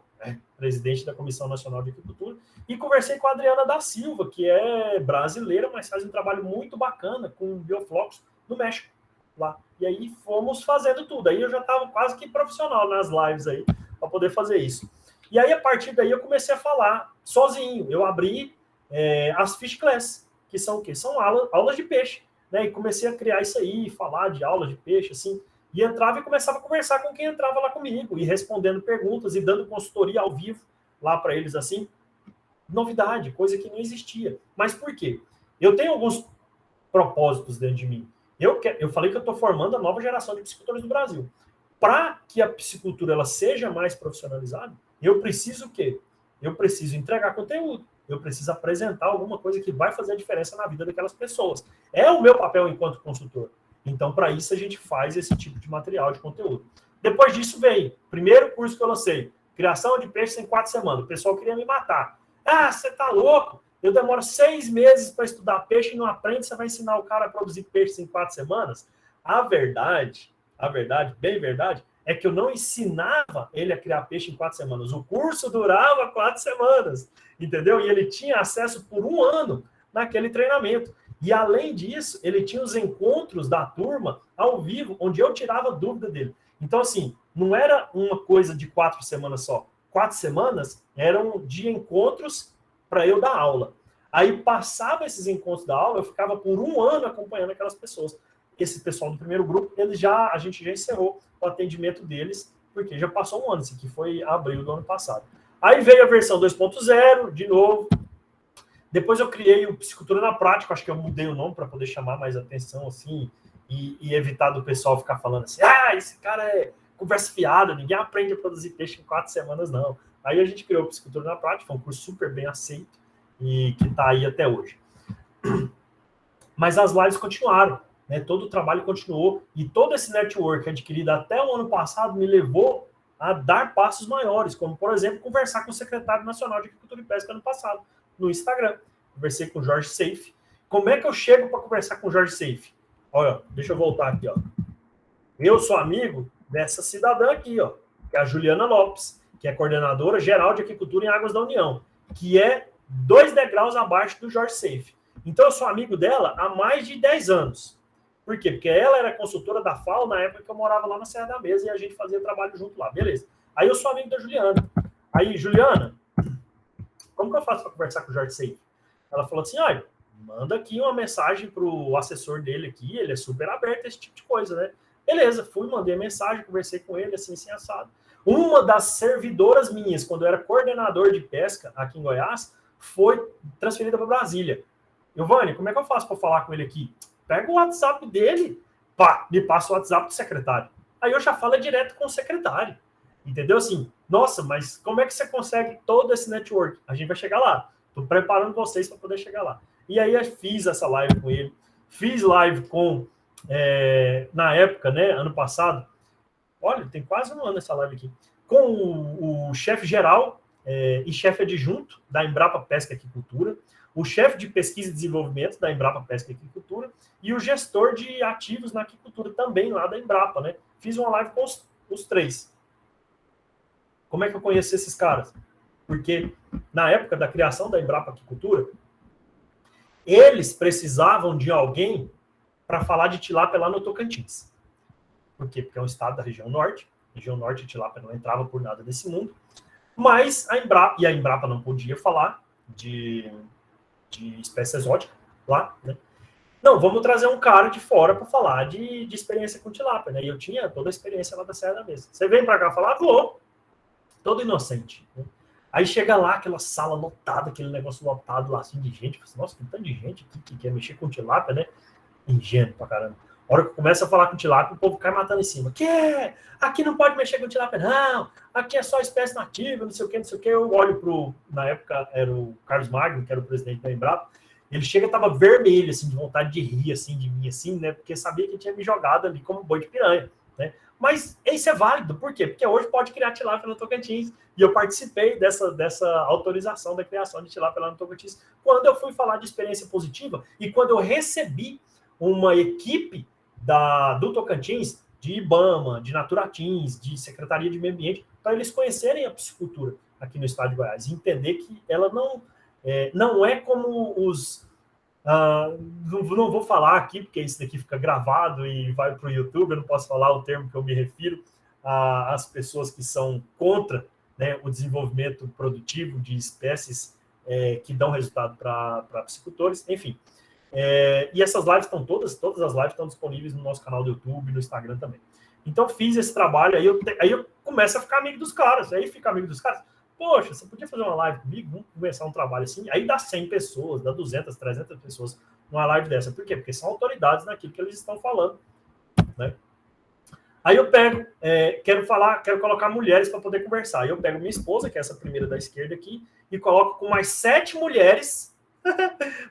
Speaker 2: presidente da Comissão Nacional de Aquicultura, e conversei com a Adriana da Silva, que é brasileira, mas faz um trabalho muito bacana com bioflocos no México, lá. E aí fomos fazendo tudo. Aí eu já estava quase que profissional nas lives aí, para poder fazer isso. E aí, a partir daí, eu comecei a falar sozinho. Eu abri as Fish Class, que são o quê? São aulas de peixe. Né? E comecei a criar isso aí, falar de aulas de peixe, assim. E entrava e começava a conversar com quem entrava lá comigo, e respondendo perguntas, e dando consultoria ao vivo lá para eles, assim. Novidade, coisa que não existia. Mas por quê? Eu tenho alguns propósitos dentro de mim. Eu falei que eu estou formando a nova geração de piscicultores do Brasil. Para que a piscicultura ela seja mais profissionalizada, eu preciso o quê? Eu preciso entregar conteúdo. Eu preciso apresentar alguma coisa que vai fazer a diferença na vida daquelas pessoas. É o meu papel enquanto consultor. Então, para isso, a gente faz esse tipo de material, de conteúdo. Depois disso veio, primeiro curso que eu lancei, criação de peixes em 4 semanas. O pessoal queria me matar. Ah, você tá louco? Eu demoro 6 meses para estudar peixe e não aprende, você vai ensinar o cara a produzir peixes em 4 semanas? A verdade, bem verdade, é que eu não ensinava ele a criar peixe em 4 semanas. O curso durava 4 semanas, entendeu? E ele tinha acesso por 1 ano naquele treinamento. E, além disso, ele tinha os encontros da turma ao vivo, onde eu tirava dúvida dele. Então, assim, não era uma coisa de 4 semanas só. 4 semanas eram de encontros para eu dar aula. Aí, passava esses encontros da aula, eu ficava por 1 ano acompanhando aquelas pessoas. Esse pessoal do primeiro grupo, a gente já encerrou o atendimento deles, porque já passou 1 ano. Isso aqui foi abril do ano passado. Aí veio a versão 2.0, de novo. Depois eu criei o Piscicultura na Prática, acho que eu mudei o nome para poder chamar mais atenção, assim, e evitar do pessoal ficar falando assim, esse cara é conversa fiada, ninguém aprende a produzir peixe em 4 semanas, não. Aí a gente criou o Piscicultura na Prática, foi um curso super bem aceito e que está aí até hoje. Mas as lives continuaram, né? Todo o trabalho continuou, e todo esse network adquirido até o ano passado me levou a dar passos maiores, como, por exemplo, conversar com o secretário nacional de Agricultura e Pesca ano passado, no Instagram. Conversei com o Jorge Seife. Como é que eu chego para conversar com o Jorge Seife? Olha, deixa eu voltar aqui, ó. Eu sou amigo dessa cidadã aqui, ó, que é a Juliana Lopes, que é coordenadora geral de Aquicultura em Águas da União, que é 2 degraus abaixo do Jorge Seife. Então, eu sou amigo dela há mais de 10 anos. Por quê? Porque ela era consultora da FAO na época que eu morava lá na Serra da Mesa e a gente fazia trabalho junto lá. Beleza. Aí eu sou amigo da Juliana. Aí, Juliana, como que eu faço para conversar com o Jorge Seife? Ela falou assim, olha, manda aqui uma mensagem para o assessor dele aqui, ele é super aberto a esse tipo de coisa, né? Beleza, fui, mandei a mensagem, conversei com ele, assim assado. Uma das servidoras minhas, quando eu era coordenador de pesca aqui em Goiás, foi transferida para Brasília. Giovanni, como é que eu faço para falar com ele aqui? Pega o WhatsApp dele, me passa o WhatsApp do secretário. Aí eu já falo direto com o secretário. Entendeu? Assim, nossa, mas como é que você consegue todo esse network? A gente vai chegar lá. Estou preparando vocês para poder chegar lá. E aí eu fiz essa live com ele. Fiz live com, na época, né, ano passado. Olha, tem quase 1 ano essa live aqui. Com o chefe geral e chefe adjunto da Embrapa Pesca e Aquicultura, o chefe de pesquisa e desenvolvimento da Embrapa Pesca e Aquicultura e o gestor de ativos na aquicultura também lá da Embrapa, né? Fiz uma live com os 3. Como é que eu conheci esses caras? Porque na época da criação da Embrapa Aquicultura, eles precisavam de alguém para falar de tilápia lá no Tocantins. Por quê? Porque é um estado da região norte. Região norte, a tilápia não entrava por nada desse mundo. Mas a Embrapa não podia falar de espécie exótica lá, né? Não, vamos trazer um cara de fora para falar de experiência com tilápia, né? E eu tinha toda a experiência lá da Serra da Mesa. Você vem para cá falar? Vou. Todo inocente, né? Aí chega lá, aquela sala lotada, aquele negócio lotado lá, assim, de gente. Nossa, tem tanto de gente aqui que quer mexer com tilápia, né? Ingênuo pra caramba. A hora que eu começo a falar com tilápia, o povo cai matando em cima. Que? Aqui não pode mexer com tilápia, não. Aqui é só espécie nativa, não sei o que, não sei o que. Eu olho pro... Na época, era o Carlos Magno, que era o presidente da Embrapa. Ele chega e tava vermelho, assim, de vontade de rir, assim, de mim, assim, né? Porque sabia que tinha me jogado ali como boi de piranha, né? Mas isso é válido. Por quê? Porque hoje pode criar tilápia no Tocantins. E eu participei dessa autorização da criação de tilápia lá no Tocantins. Quando eu fui falar de experiência positiva e quando eu recebi uma equipe do Tocantins, de IBAMA, de Naturatins, de Secretaria de Meio Ambiente, para eles conhecerem a piscicultura aqui no estado de Goiás e entender que ela não é como os... não vou falar aqui, porque isso daqui fica gravado e vai para o YouTube, eu não posso falar o termo que eu me refiro às pessoas que são contra, né, o desenvolvimento produtivo de espécies que dão resultado para piscicultores, enfim. E essas lives estão todas as lives estão disponíveis no nosso canal do YouTube, no Instagram também. Então, fiz esse trabalho, aí eu começo a ficar amigo dos caras, aí fica amigo dos caras. Poxa, você podia fazer uma live comigo? Vamos começar um trabalho assim? Aí dá 100 pessoas, dá 200, 300 pessoas numa live dessa. Por quê? Porque são autoridades naquilo que eles estão falando, né? Aí eu pego, quero colocar mulheres para poder conversar. Aí eu pego minha esposa, que é essa primeira da esquerda aqui, e coloco com mais 7 mulheres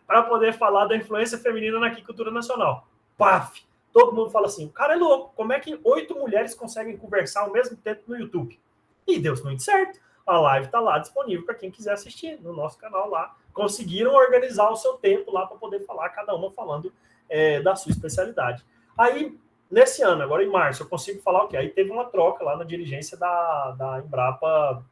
Speaker 2: para poder falar da influência feminina na agricultura nacional. Paf! Todo mundo fala assim, o cara é louco, como é que 8 mulheres conseguem conversar ao mesmo tempo no YouTube? E deu muito certo. A live está lá disponível para quem quiser assistir no nosso canal lá. Conseguiram organizar o seu tempo lá para poder falar, cada uma falando da sua especialidade. Aí, nesse ano, agora em março, eu consigo falar o quê? Aí teve uma troca lá na dirigência da Embrapa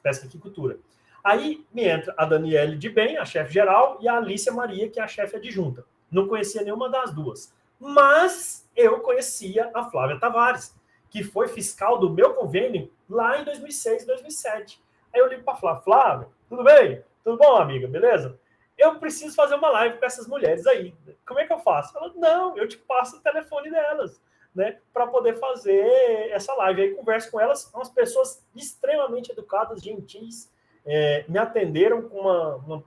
Speaker 2: Pesca e Aquicultura. Aí me entra a Daniele de Bem, a chefe geral, e a Alicia Maria, que é a chefe adjunta. Não conhecia nenhuma das duas. Mas eu conhecia a Flávia Tavares, que foi fiscal do meu convênio lá em 2006, 2007. Aí eu ligo para a Flávia, tudo bem? Tudo bom, amiga? Beleza? Eu preciso fazer uma live com essas mulheres aí. Como é que eu faço? Ela, não, eu te passo o telefone delas, né, para poder fazer essa live. Aí converso com elas, são umas pessoas extremamente educadas, gentis, me atenderam com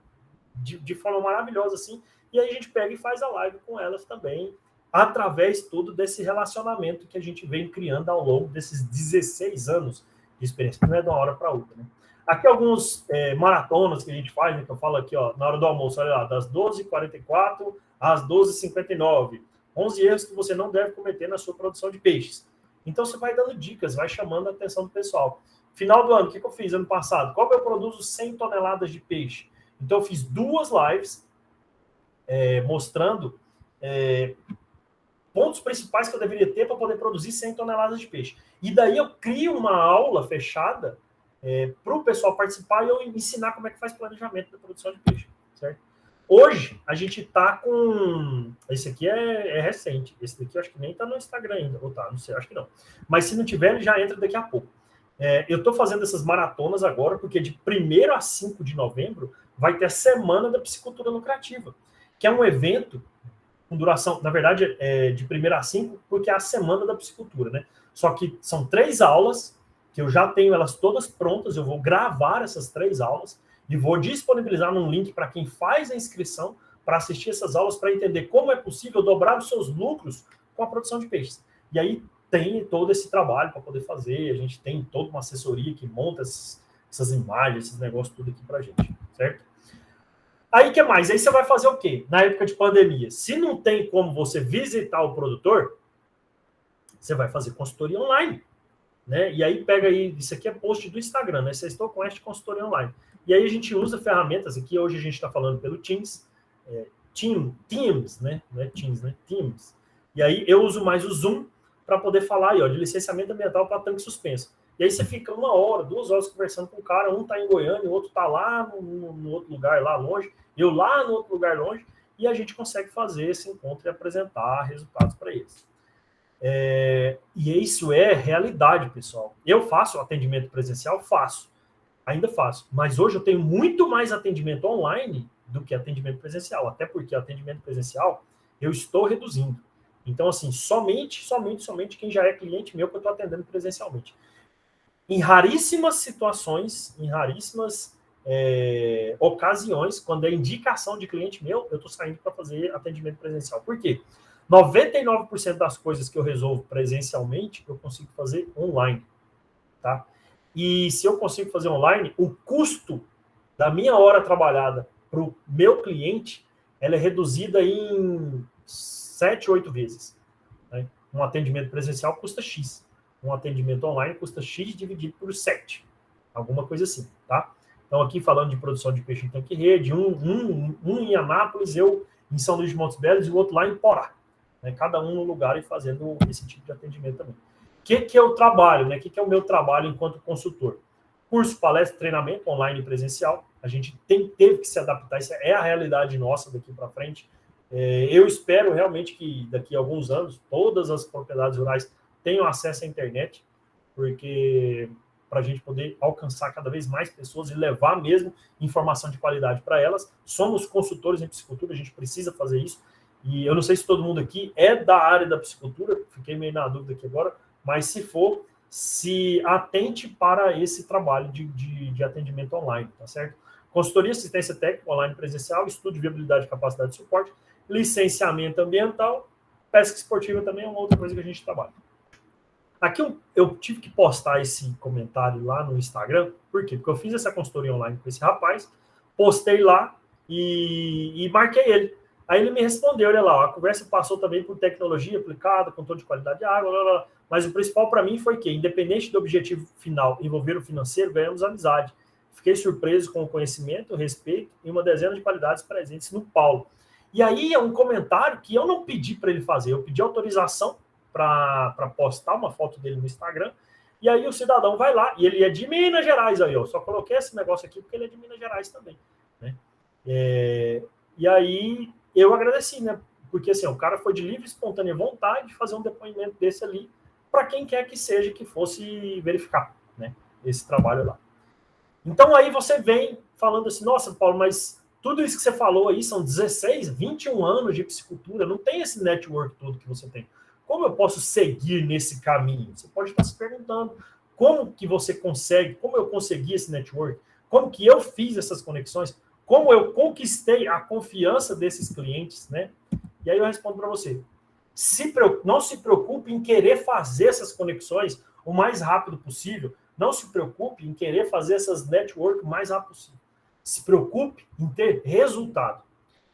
Speaker 2: de forma maravilhosa, assim, e aí a gente pega e faz a live com elas também, através todo desse relacionamento que a gente vem criando ao longo desses 16 anos de experiência, que não é de uma hora para outra, né? Aqui alguns maratonas que a gente faz, né, que eu falo aqui, ó, na hora do almoço, olha lá, das 12h44 às 12h59. 11 erros que você não deve cometer na sua produção de peixes. Então você vai dando dicas, vai chamando a atenção do pessoal. Final do ano, o que eu fiz ano passado? Como eu produzo 100 toneladas de peixe? Então eu fiz 2 lives mostrando pontos principais que eu deveria ter para poder produzir 100 toneladas de peixe. E daí eu crio uma aula fechada para o pessoal participar e eu ensinar como é que faz planejamento da produção de peixe, certo? Hoje, a gente está com... Esse aqui é recente. Esse daqui eu acho que nem está no Instagram ainda. Ou tá, não sei, acho que não. Mas se não tiver, ele já entra daqui a pouco. Eu estou fazendo essas maratonas agora, porque de 1º a 5 de novembro vai ter a Semana da Piscicultura Lucrativa, que é um evento com duração, na verdade, de 1º a 5, porque é a Semana da Piscicultura, né? Só que são 3 aulas, que eu já tenho elas todas prontas, eu vou gravar essas 3 aulas e vou disponibilizar num link para quem faz a inscrição para assistir essas aulas, para entender como é possível dobrar os seus lucros com a produção de peixes. E aí tem todo esse trabalho para poder fazer, a gente tem toda uma assessoria que monta essas imagens, esses negócios tudo aqui para a gente, certo? Aí, o que mais? Aí você vai fazer o quê? Na época de pandemia, se não tem como você visitar o produtor, você vai fazer consultoria online, né? E aí pega aí, isso aqui é post do Instagram, né? Vocês estão com esta consultoria online. E aí a gente usa ferramentas aqui, hoje a gente está falando pelo Teams, Teams, né? Não é Teams, né? Teams. E aí eu uso mais o Zoom para poder falar aí, ó, de licenciamento ambiental para tanque suspenso. E aí você fica 1 hora, 2 horas conversando com o cara, um está em Goiânia, o outro está lá no outro lugar, lá longe, eu lá no outro lugar longe, e a gente consegue fazer esse encontro e apresentar resultados para eles. E isso é realidade, pessoal. Eu faço atendimento presencial? Faço. Ainda faço. Mas hoje eu tenho muito mais atendimento online do que atendimento presencial. Até porque atendimento presencial eu estou reduzindo. Então, assim, somente quem já é cliente meu que eu estou atendendo presencialmente. Em raríssimas situações, em raríssimas ocasiões, quando é indicação de cliente meu, eu estou saindo para fazer atendimento presencial. Por quê? 99% das coisas que eu resolvo presencialmente, eu consigo fazer online, tá? E se eu consigo fazer online, o custo da minha hora trabalhada para o meu cliente, ela é reduzida em 7, 8 vezes. Né? Um atendimento presencial custa X. Um atendimento online custa X dividido por 7. Alguma coisa assim, tá? Então, aqui falando de produção de peixe em tanque-rede, um em Anápolis, eu em São Luís de Montes Belos e o outro lá em Porá. Né? Cada um no lugar e fazendo esse tipo de atendimento também. O que eu trabalho? Né? O que é o meu trabalho enquanto consultor? Curso, palestra, treinamento online e presencial. A gente teve que se adaptar, isso é a realidade nossa daqui para frente. Eu espero realmente que daqui a alguns anos todas as propriedades rurais tenham acesso à internet, porque para a gente poder alcançar cada vez mais pessoas e levar mesmo informação de qualidade para elas. Somos consultores em piscicultura, a gente precisa fazer isso. E eu não sei se todo mundo aqui é da área da piscicultura, fiquei meio na dúvida aqui agora, mas se for, se atente para esse trabalho de atendimento online, tá certo? Consultoria, assistência técnica, online presencial, estudo de viabilidade, capacidade de suporte, licenciamento ambiental, pesca esportiva também é uma outra coisa que a gente trabalha. Aqui eu tive que postar esse comentário lá no Instagram, por quê? Porque eu fiz essa consultoria online com esse rapaz, postei lá e marquei ele. Aí ele me respondeu, olha lá, a conversa passou também por tecnologia aplicada, controle de qualidade de água, blá, blá, mas o principal para mim foi que, independente do objetivo final envolver o financeiro, ganhamos amizade. Fiquei surpreso com o conhecimento, o respeito e uma dezena de qualidades presentes no Paulo. E aí é um comentário que eu não pedi para ele fazer, eu pedi autorização para postar uma foto dele no Instagram, e aí o cidadão vai lá, e ele é de Minas Gerais, aí eu só coloquei esse negócio aqui porque ele é de Minas Gerais também, né? E aí eu agradeci, né? Porque assim, o cara foi de livre e espontânea vontade de fazer um depoimento desse ali para quem quer que seja que fosse verificar, né, esse trabalho lá. Então aí você vem falando assim, nossa, Paulo, mas tudo isso que você falou aí são 16, 21 anos de piscicultura, não tem esse network todo que você tem. Como eu posso seguir nesse caminho? Você pode estar se perguntando como que você consegue, como eu consegui esse network, como que eu fiz essas conexões, como eu conquistei a confiança desses clientes, né? E aí eu respondo para você. Não se preocupe em querer fazer essas conexões o mais rápido possível. Não se preocupe em querer fazer essas network o mais rápido possível. Se preocupe em ter resultado.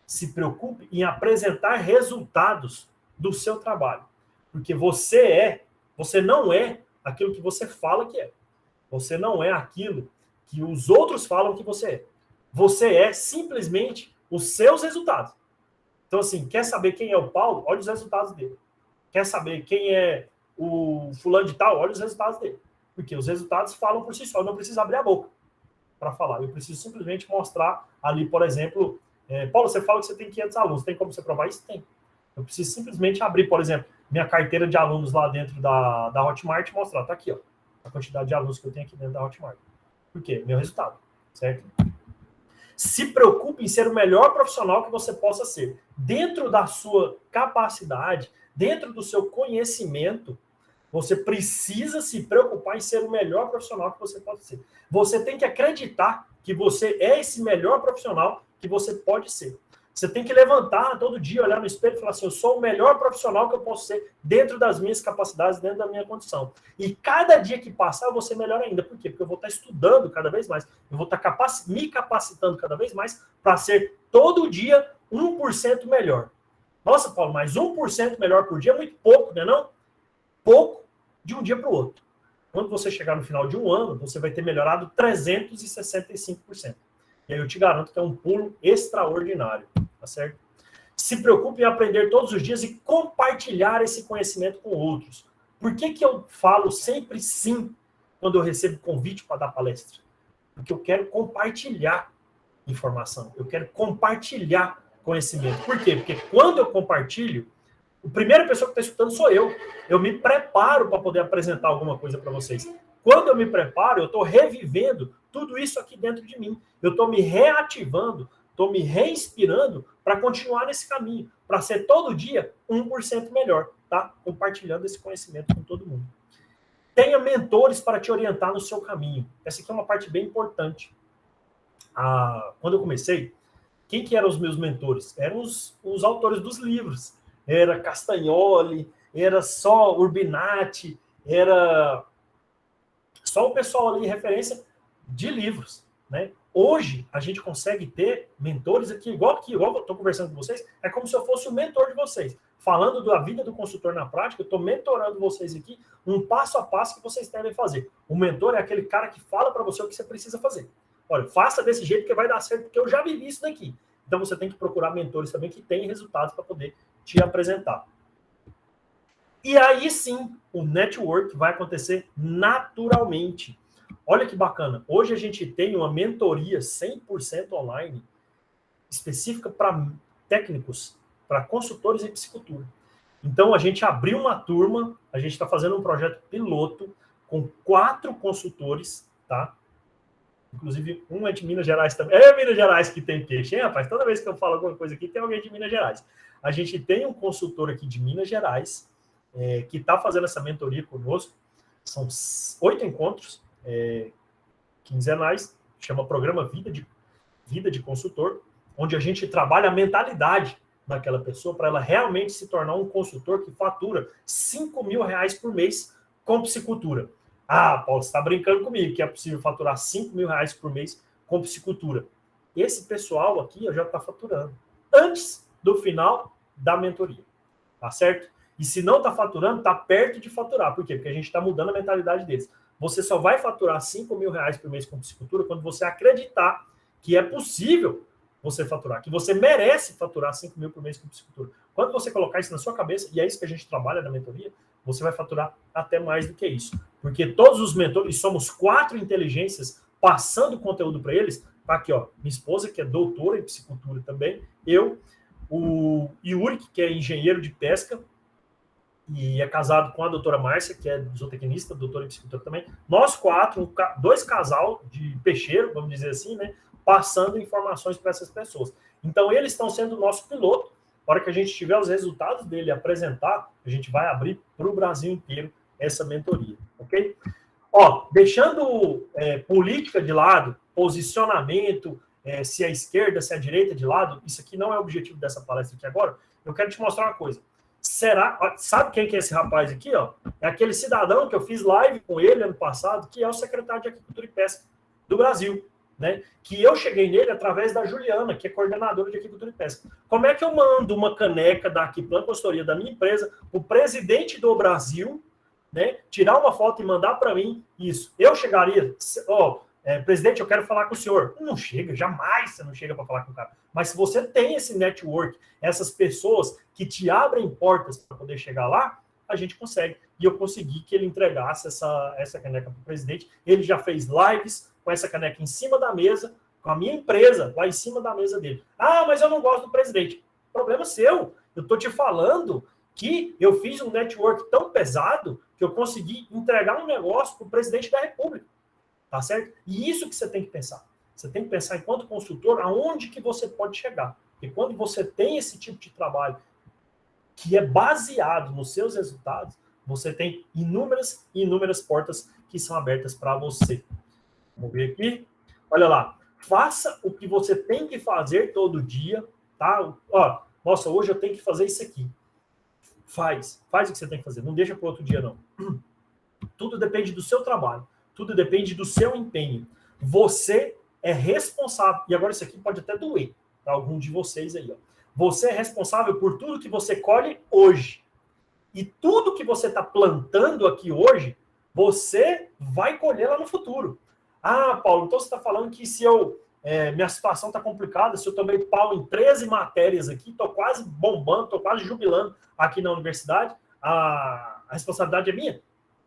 Speaker 2: Se preocupe em apresentar resultados do seu trabalho. Porque você não é aquilo que você fala que é. Você não é aquilo que os outros falam que você é. Você é simplesmente os seus resultados. Então, assim, quer saber quem é o Paulo? Olha os resultados dele. Quer saber quem é o fulano de tal? Olha os resultados dele. Porque os resultados falam por si só. Eu não preciso abrir a boca para falar. Eu preciso simplesmente mostrar ali, por exemplo, Paulo, você fala que você tem 500 alunos. Tem como você provar isso? Tem. Eu preciso simplesmente abrir, por exemplo, minha carteira de alunos lá dentro da Hotmart e mostrar. Tá aqui, ó, a quantidade de alunos que eu tenho aqui dentro da Hotmart. Por quê? Meu resultado, certo? Se preocupe em ser o melhor profissional que você possa ser. Dentro da sua capacidade, dentro do seu conhecimento, você precisa se preocupar em ser o melhor profissional que você pode ser. Você tem que acreditar que você é esse melhor profissional que você pode ser. Você tem que levantar todo dia, olhar no espelho e falar assim, eu sou o melhor profissional que eu posso ser dentro das minhas capacidades, dentro da minha condição. E cada dia que passar, eu vou ser melhor ainda. Por quê? Porque eu vou estar estudando cada vez mais. Eu vou estar me capacitando cada vez mais para ser todo dia 1% melhor. Nossa, Paulo, mas 1% melhor por dia é muito pouco, né não? Pouco de um dia para o outro. Quando você chegar no final de um ano, você vai ter melhorado 365%. E aí eu te garanto que é um pulo extraordinário, tá certo? Se preocupe em aprender todos os dias e compartilhar esse conhecimento com outros. Por que eu falo sempre sim quando eu recebo convite para dar palestra? Porque eu quero compartilhar informação, eu quero compartilhar conhecimento. Por quê? Porque quando eu compartilho, a primeira pessoa que está escutando sou eu. Eu me preparo para poder apresentar alguma coisa para vocês. Quando eu me preparo, eu estou revivendo tudo isso aqui dentro de mim. Eu estou me reativando, estou me reinspirando para continuar nesse caminho, para ser todo dia 1% melhor, tá? Compartilhando esse conhecimento com todo mundo. Tenha mentores para te orientar no seu caminho. Essa aqui é uma parte bem importante. Quando eu comecei, quem que eram os meus mentores? Eram os autores dos livros. era Castagnoli, era só Urbinati, era só o pessoal ali, referência de livros, né? Hoje, a gente consegue ter mentores igual eu estou conversando com vocês, é como se eu fosse o mentor de vocês. Falando da vida do consultor na prática, eu estou mentorando vocês aqui, um passo a passo que vocês devem fazer. O mentor é aquele cara que fala para você o que você precisa fazer. Olha, faça desse jeito que vai dar certo, porque eu já vivi isso daqui. Então, você tem que procurar mentores também que têm resultados para poder te apresentar. E aí sim, o network vai acontecer naturalmente. Olha que bacana. Hoje a gente tem uma mentoria 100% online, específica para técnicos, para consultores em psicultura. Então, a gente abriu uma turma, a gente está fazendo um projeto piloto com 4 consultores, tá? Inclusive, um é de Minas Gerais também. É Minas Gerais que tem peixe, hein, rapaz? Toda vez que eu falo alguma coisa aqui, tem alguém de Minas Gerais. A gente tem um consultor aqui de Minas Gerais, que está fazendo essa mentoria conosco. São 8 encontros quinzenais, chama Programa Vida de Consultor, onde a gente trabalha a mentalidade daquela pessoa para ela realmente se tornar um consultor que fatura R$5.000 por mês com psicultura. Ah, Paulo, você está brincando comigo que é possível faturar R$5.000 por mês com psicultura. Esse pessoal aqui já está faturando antes do final da mentoria, tá certo? E se não está faturando, está perto de faturar. Por quê? Porque a gente está mudando a mentalidade deles. Você só vai faturar R$5.000 por mês com psicultura quando você acreditar que é possível você faturar, que você merece faturar 5 mil por mês com psicultura. Quando você colocar isso na sua cabeça, e é isso que a gente trabalha na mentoria, você vai faturar até mais do que isso. Porque todos os mentores, somos 4 inteligências passando conteúdo para eles. Tá aqui, ó, minha esposa, que é doutora em psicultura também, eu, o Yuri, que é engenheiro de pesca, e é casado com a doutora Márcia, que é zootecnista, doutora em psicultura também. Nós 4, 2 casal de peixeiro, vamos dizer assim, né, passando informações para essas pessoas. Então, eles estão sendo o nosso piloto. Na hora que a gente tiver os resultados dele apresentar, a gente vai abrir para o Brasil inteiro essa mentoria, ok? Ó, deixando política de lado, posicionamento, se é a esquerda, se é a direita de lado, isso aqui não é o objetivo dessa palestra aqui agora, eu quero te mostrar uma coisa. Sabe quem que é esse rapaz aqui, ó? É aquele cidadão que eu fiz live com ele ano passado, que é o secretário de Agricultura e Pesca do Brasil, né? Que eu cheguei nele através da Juliana, que é coordenadora de Agricultura e Pesca. Como é que eu mando uma caneca da Aquiplan Consultoria da minha empresa, o presidente do Brasil, né? Tirar uma foto e mandar para mim isso? Eu chegaria, presidente, eu quero falar com o senhor. Não chega, jamais você não chega para falar com o cara. Mas se você tem esse network, essas pessoas que te abrem portas para poder chegar lá, a gente consegue. E eu consegui que ele entregasse essa caneca para o presidente. Ele já fez lives com essa caneca em cima da mesa, com a minha empresa lá em cima da mesa dele. Ah, mas eu não gosto do presidente. Problema seu. Eu estou te falando que eu fiz um network tão pesado que eu consegui entregar um negócio para o presidente da República. Tá certo? E isso que você tem que pensar. Você tem que pensar, enquanto consultor, aonde que você pode chegar. E quando você tem esse tipo de trabalho que é baseado nos seus resultados, você tem inúmeras e inúmeras portas que são abertas para você. Vamos ver aqui. Olha lá. Faça o que você tem que fazer todo dia, tá? Ó, nossa, hoje eu tenho que fazer isso aqui. Faz o que você tem que fazer. Não deixa para outro dia, não. Tudo depende do seu trabalho. Tudo depende do seu empenho. Você é responsável, e agora isso aqui pode até doer para algum de vocês aí, ó. Você é responsável por tudo que você colhe hoje. E tudo que você está plantando aqui hoje, você vai colher lá no futuro. Ah, Paulo, então você está falando que se minha situação está complicada, se eu tomei pau em 13 matérias aqui, estou quase bombando, estou quase jubilando aqui na universidade, a responsabilidade é minha?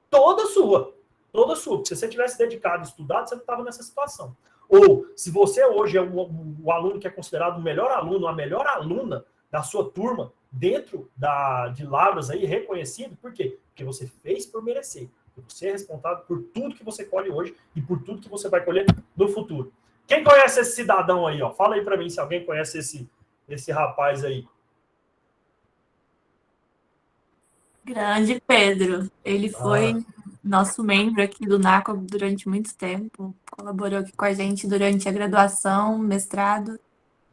Speaker 2: Toda sua. Toda sua. Porque se você tivesse dedicado, estudado, você não estava nessa situação. Ou, se você hoje é o aluno que é considerado o melhor aluno, a melhor aluna da sua turma, dentro de Lavras aí, reconhecido, por quê? Porque você fez por merecer. Você é responsável por tudo que você colhe hoje e por tudo que você vai colher no futuro. Quem conhece esse cidadão aí, ó? Fala aí para mim se alguém conhece esse rapaz aí.
Speaker 1: Grande Pedro. Ele foi nosso membro aqui do NACO durante muito tempo. Colaborou aqui com a gente durante a graduação, mestrado.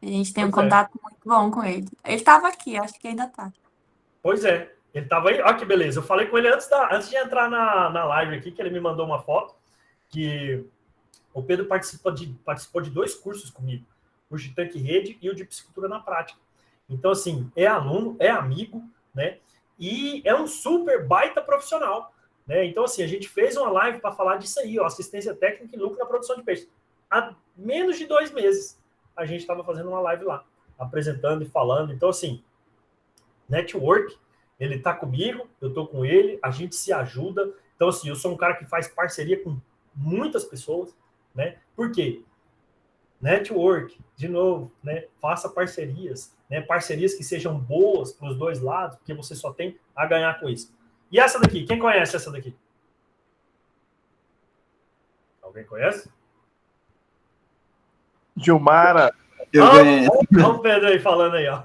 Speaker 1: A gente tem um
Speaker 2: Pois é.
Speaker 1: contato muito bom com ele. Ele estava aqui, acho que ainda está.
Speaker 2: Pois é, ele estava aí. Olha que beleza. Eu falei com ele antes de entrar na live aqui, que ele me mandou uma foto, que o Pedro participou de 2 cursos comigo, o de tanque rede e o de piscicultura na prática. Então, assim, é aluno, é amigo, né? E é um super baita profissional, né? Então, assim, a gente fez uma live para falar disso aí, ó, assistência técnica e lucro na produção de peixe. Há menos de 2 meses, a gente estava fazendo uma live lá, apresentando e falando. Então, assim, network, ele está comigo, eu estou com ele, a gente se ajuda. Então, assim, eu sou um cara que faz parceria com muitas pessoas, né? Por quê? Network, de novo, né? Faça parcerias, né? Parcerias que sejam boas para os dois lados, porque você só tem a ganhar com isso. E essa daqui, quem conhece essa daqui? Alguém conhece?
Speaker 3: Gilmara.
Speaker 2: Olha o Pedro aí falando aí, ó.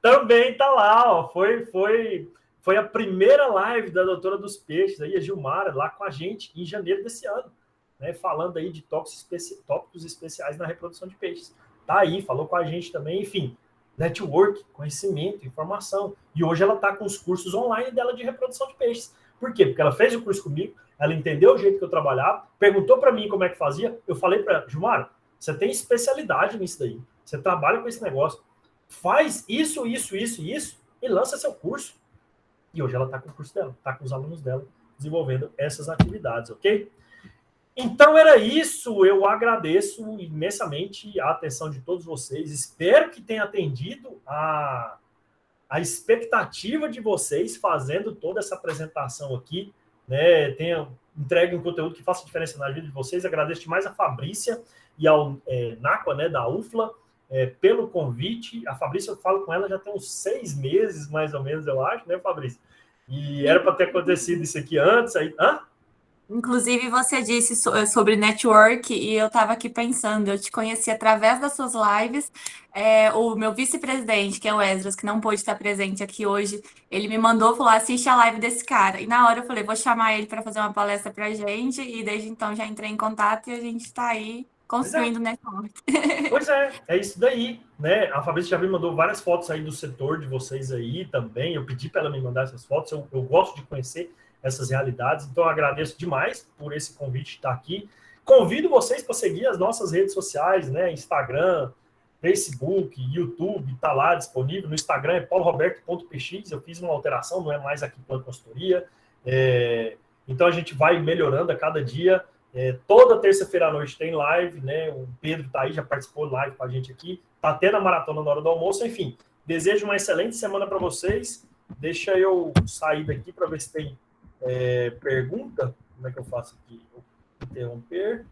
Speaker 2: Também tá lá, ó. Foi a primeira live da Doutora dos Peixes, aí, a Gilmara, lá com a gente, em janeiro desse ano, né? Falando aí de tópicos especiais na reprodução de peixes. Tá aí, falou com a gente também, enfim. Network, conhecimento, informação. E hoje ela tá com os cursos online dela de reprodução de peixes. Por quê? Porque ela fez o curso comigo, ela entendeu o jeito que eu trabalhava, perguntou para mim como é que fazia, eu falei para ela, Gilmara, você tem especialidade nisso daí. Você trabalha com esse negócio. Faz isso e lança seu curso. E hoje ela está com o curso dela, está com os alunos dela desenvolvendo essas atividades, ok? Então era isso. Eu agradeço imensamente a atenção de todos vocês. Espero que tenha atendido a expectativa de vocês fazendo toda essa apresentação aqui, né? Tenha entregue um conteúdo que faça diferença na vida de vocês. Agradeço demais a Fabrícia e ao Naqua, né, da UFLA, pelo convite. A Fabrícia, eu falo com ela já tem uns 6 meses, mais ou menos, eu acho, né, Fabrícia? E era para ter acontecido isso aqui antes. Aí,
Speaker 1: Inclusive, você disse sobre network e eu estava aqui pensando, eu te conheci através das suas lives. O meu vice-presidente, que é o Esdras, que não pôde estar presente aqui hoje, ele me mandou falar, assiste a live desse cara. E na hora eu falei, vou chamar ele para fazer uma palestra para a gente, e desde então já entrei em contato e a gente está aí construindo network.
Speaker 2: Pois é isso daí, né? A Fabrícia já me mandou várias fotos aí do setor de vocês aí também. Eu pedi para ela me mandar essas fotos, eu gosto de conhecer essas realidades, então eu agradeço demais por esse convite de estar aqui. Convido vocês para seguir as nossas redes sociais, né? Instagram, Facebook, YouTube, está lá disponível. No Instagram é pauloroberto.px, eu fiz uma alteração, não é mais aqui Plano Consultoria. Então a gente vai melhorando a cada dia. Toda terça-feira à noite tem live, né? O Pedro tá aí, já participou de live com a gente aqui. Tá tendo a maratona na hora do almoço, enfim. Desejo uma excelente semana para vocês. Deixa eu sair daqui para ver se tem pergunta. Como é que eu faço aqui? Vou interromper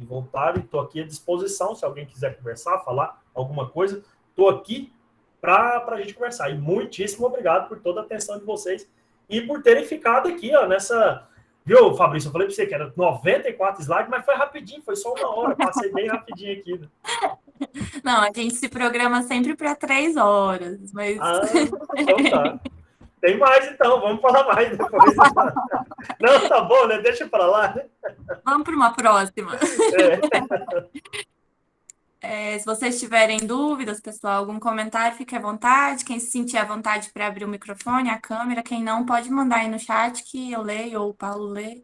Speaker 2: e voltar. E estou aqui à disposição. Se alguém quiser conversar, falar alguma coisa, estou aqui para a gente conversar. E muitíssimo obrigado por toda a atenção de vocês e por terem ficado aqui, ó, nessa... Viu, Fabrício? Eu falei para você que era 94 slides, mas foi rapidinho, foi só 1 hora. Passei bem rapidinho aqui. Né?
Speaker 1: Não, a gente se programa sempre para 3 horas, mas...
Speaker 2: então tá. Tem mais, então. Vamos falar mais depois. Não, tá bom, né? Deixa para lá. Né?
Speaker 1: Vamos para uma próxima. Se vocês tiverem dúvidas, pessoal, algum comentário, fique à vontade. Quem se sentir à vontade para abrir o microfone, a câmera, quem não, pode mandar aí no chat que eu leio ou o Paulo lê.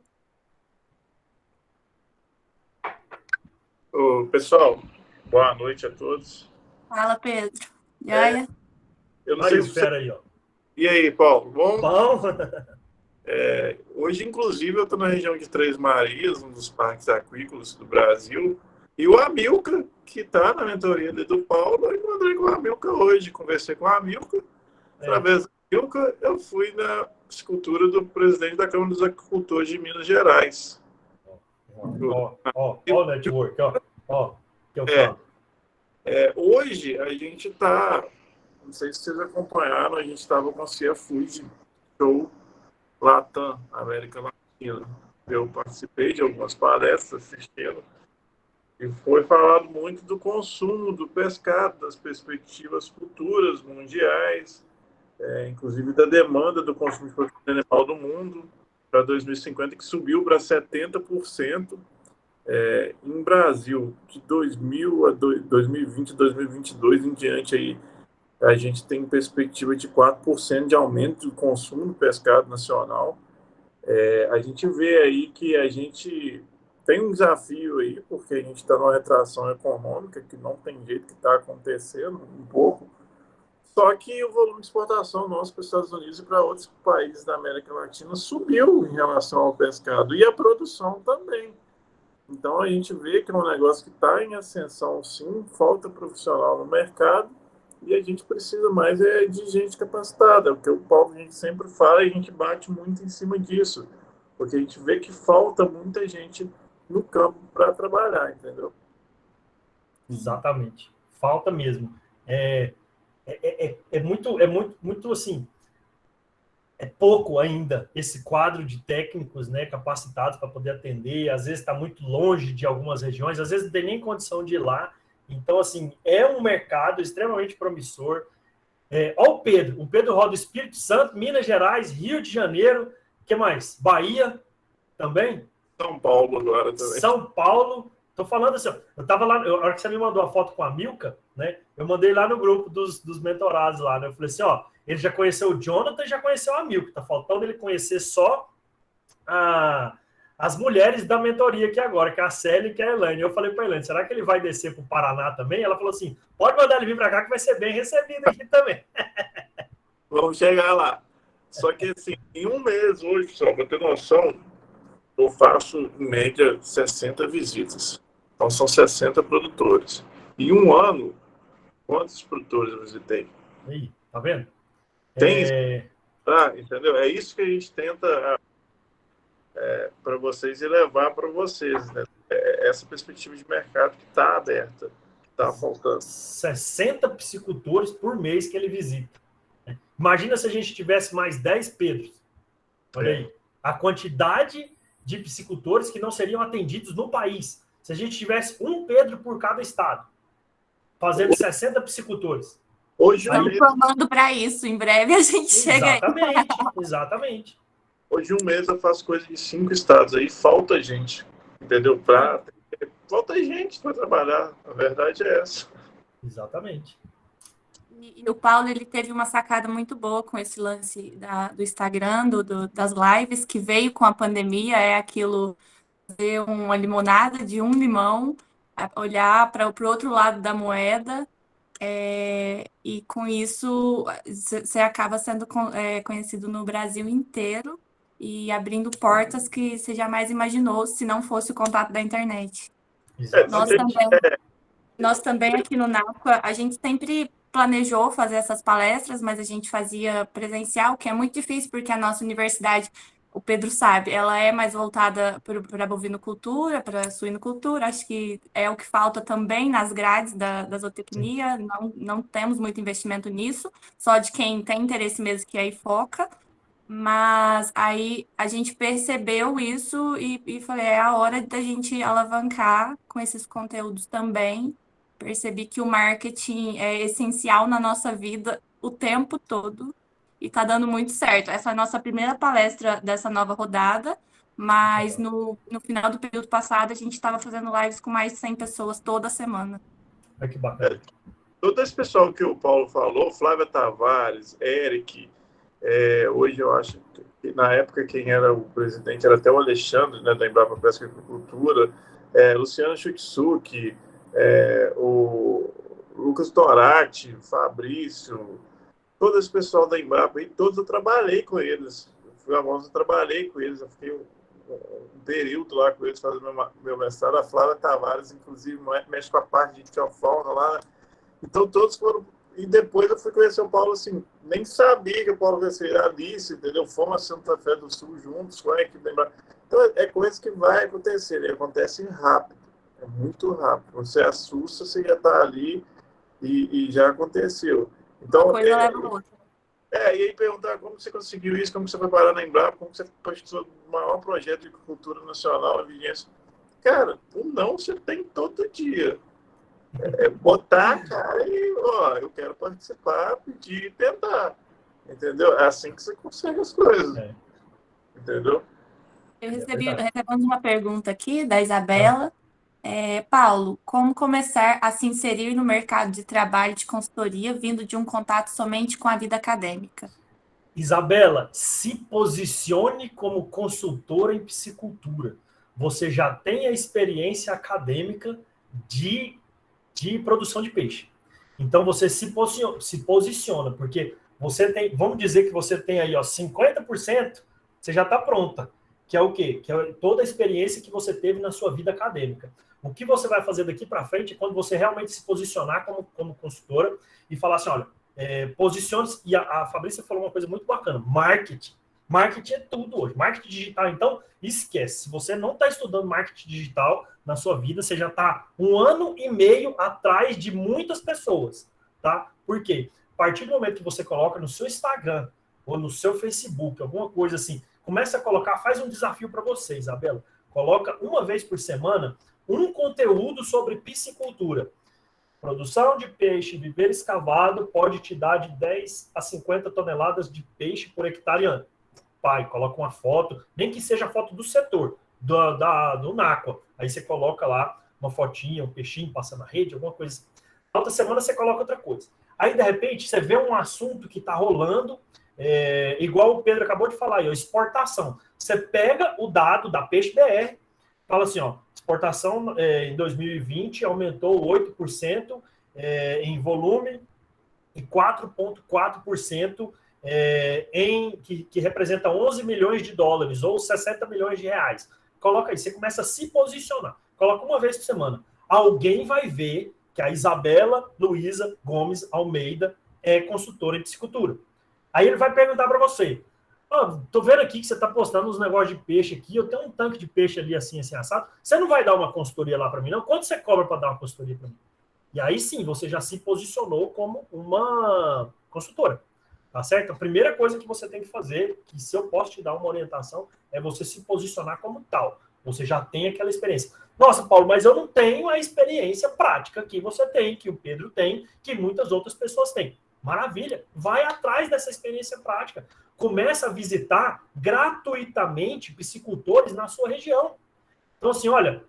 Speaker 3: Pessoal, boa noite a todos.
Speaker 1: Fala, Pedro. E aí?
Speaker 3: Eu não sei se você...
Speaker 2: aí, ó.
Speaker 3: E aí, Paulo? Bom?
Speaker 2: Bom.
Speaker 3: Hoje, inclusive, eu estou na região de Três Marias, um dos parques aquícolas do Brasil. E o Amilcar, que está na mentoria do Paulo, eu encontrei com o Amilcar hoje, conversei com o Amilcar. Através do Amilcar, eu fui na escultura do presidente da Câmara dos Agricultores de Minas Gerais.
Speaker 2: Ó o network, ó. Que eu falo.
Speaker 3: Hoje, a gente está... Não sei se vocês acompanharam, a gente estava com a Cia Food Show Latam, América Latina. Eu participei de algumas palestras assistindo. E foi falado muito do consumo, do pescado, das perspectivas futuras mundiais, inclusive da demanda do consumo de proteína animal do mundo para 2050, que subiu para 70%. Em Brasil, de 2000 a 2020, 2022 em diante, aí, a gente tem perspectiva de 4% de aumento do consumo do pescado nacional. A gente vê aí que a gente tem um desafio aí, porque a gente está numa retração econômica que não tem jeito, que está acontecendo um pouco. Só que o volume de exportação nosso para os Estados Unidos e para outros países da América Latina subiu em relação ao pescado, e a produção também. Então a gente vê que é um negócio que está em ascensão, sim, falta profissional no mercado, e a gente precisa mais de gente capacitada, porque o Paulo a gente sempre fala e a gente bate muito em cima disso, porque a gente vê que falta muita gente no campo para trabalhar, entendeu?
Speaker 2: Exatamente. Falta mesmo. Muito assim, é pouco ainda esse quadro de técnicos, né, capacitados para poder atender, às vezes está muito longe de algumas regiões, às vezes não tem nem condição de ir lá. Então, assim, é um mercado extremamente promissor. Olha o Pedro roda Espírito Santo, Minas Gerais, Rio de Janeiro, o que mais? Bahia também?
Speaker 3: São Paulo agora também.
Speaker 2: São Paulo. Tô falando assim, eu estava lá, na hora que você me mandou a foto com a Milka, né? Eu mandei lá no grupo dos mentorados lá, né? Eu falei assim, ó, ele já conheceu o Jonathan e já conheceu a Milka. Tá faltando ele conhecer só as mulheres da mentoria aqui agora, que é a Célia e que é a Elaine. Eu falei para a Elaine, será que ele vai descer para o Paraná também? Ela falou assim, pode mandar ele vir para cá que vai ser bem recebido aqui também.
Speaker 3: Vamos chegar lá. Só que assim, em um mês hoje, pessoal, para ter noção, eu faço em média 60 visitas. Então são 60 produtores. Em um ano, quantos produtores eu visitei?
Speaker 2: Aí, tá vendo?
Speaker 3: Tem entendeu? É isso que a gente tenta para vocês e levar para vocês, né? Essa perspectiva de mercado que está aberta, que está faltando.
Speaker 2: 60 piscicultores por mês que ele visita. Imagina se a gente tivesse mais 10 Pedros. Olha aí. A quantidade de piscicultores que não seriam atendidos no país. Se a gente tivesse um Pedro por cada estado, fazendo 60 piscicultores.
Speaker 1: Hoje estamos formando para isso. Em breve a gente chega aí.
Speaker 2: Exatamente.
Speaker 3: Hoje um mês eu faço coisa de 5 estados aí, falta gente, entendeu? Falta gente para trabalhar, a verdade é essa.
Speaker 2: Exatamente.
Speaker 1: E o Paulo, ele teve uma sacada muito boa com esse lance do Instagram, das lives, que veio com a pandemia, é aquilo, fazer uma limonada de um limão, olhar para o outro lado da moeda, e com isso você acaba sendo conhecido no Brasil inteiro e abrindo portas que você jamais imaginou se não fosse o contato da internet. Nós também aqui no NAPA, a gente sempre planejou fazer essas palestras, mas a gente fazia presencial, que é muito difícil, porque a nossa universidade, o Pedro sabe, ela é mais voltada para a bovinocultura, para a suinocultura, acho que é o que falta também nas grades da zootecnia, não temos muito investimento nisso, só de quem tem interesse mesmo que aí foca, mas aí a gente percebeu isso e falei, é a hora da gente alavancar com esses conteúdos também. Percebi que o marketing é essencial na nossa vida o tempo todo e está dando muito certo. Essa é a nossa primeira palestra dessa nova rodada, mas no final do período passado a gente estava fazendo lives com mais de 100 pessoas toda semana.
Speaker 2: Que bacana.
Speaker 3: Todo esse pessoal que o Paulo falou, Flávia Tavares, Eric, hoje eu acho que na época quem era o presidente era até o Alexandre, né, da Embrapa Pesca e Agricultura, Luciano Chutsuki, o Lucas Torati, Fabrício, todo esse pessoal da Embrapa, e todos eu trabalhei com eles. Eu trabalhei com eles, eu fiquei um período lá com eles fazendo meu mestrado. A Flávia Tavares, inclusive, mexe com a parte de teofauna lá. Então todos foram. E depois eu fui conhecer o Paulo, assim, nem sabia que o Paulo ia ser Alice, entendeu? Fomos a Santa Fé do Sul juntos com a equipe da Embrapa. Então é coisa que vai acontecer, ele acontece rápido. É muito rápido. Você assusta, você já está ali e já aconteceu. Então,
Speaker 1: uma coisa leva a outra.
Speaker 3: E aí perguntar como você conseguiu isso, como você foi parar na Embrapa, como você participou do maior projeto de agricultura nacional, a vigência. Cara, o não você tem todo dia. Botar a cara e, eu quero participar, pedir e tentar. Entendeu? É assim que você consegue as coisas. Entendeu?
Speaker 1: Recebemos uma pergunta aqui da Isabela. Paulo, como começar a se inserir no mercado de trabalho de consultoria vindo de um contato somente com a vida acadêmica?
Speaker 2: Isabela, se posicione como consultora em piscicultura. Você já tem a experiência acadêmica de, de produção de peixe. Então você se posiciona, porque você tem, vamos dizer que você tem aí, ó, 50%, você já está pronta. Que é o quê? Que é toda a experiência que você teve na sua vida acadêmica. O que você vai fazer daqui para frente é quando você realmente se posicionar como consultora e falar assim, olha, posicione-se, e a Fabrícia falou uma coisa muito bacana, marketing. Marketing é tudo hoje. Marketing digital, então, esquece. Se você não está estudando marketing digital na sua vida, você já está 1 ano e meio atrás de muitas pessoas, tá? Por quê? A partir do momento que você coloca no seu Instagram ou no seu Facebook, alguma coisa assim, começa a colocar, faz um desafio para você, Isabela. Coloca uma vez por semana um conteúdo sobre piscicultura. Produção de peixe, viver escavado, pode te dar de 10 a 50 toneladas de peixe por hectare ano. Pai, coloca uma foto, nem que seja a foto do setor, do NACOA. Aí você coloca lá uma fotinha, um peixinho passando na rede, alguma coisa. Na outra semana você coloca outra coisa. Aí, de repente, você vê um assunto que está rolando, igual o Pedro acabou de falar aí, exportação. Você pega o dado da Peixe BR, fala assim, ó, exportação em 2020 aumentou 8% em volume e 4,4% que representa 11 milhões de dólares ou 60 milhões de reais. Coloca aí, você começa a se posicionar. Coloca uma vez por semana. Alguém vai ver que a Isabela Luiza Gomes Almeida é consultora em piscicultura. Aí ele vai perguntar para você, tô vendo aqui que você está postando uns negócios de peixe aqui, eu tenho um tanque de peixe ali assim assado. Você não vai dar uma consultoria lá para mim, não? Quanto você cobra para dar uma consultoria para mim? E aí sim, você já se posicionou como uma consultora, tá certo? A primeira coisa que você tem que fazer, que se eu posso te dar uma orientação, é você se posicionar como tal. Você já tem aquela experiência. Nossa, Paulo, mas eu não tenho a experiência prática que você tem, que o Pedro tem, que muitas outras pessoas têm. Maravilha, vai atrás dessa experiência prática. Começa a visitar gratuitamente piscicultores na sua região. Então, assim, olha,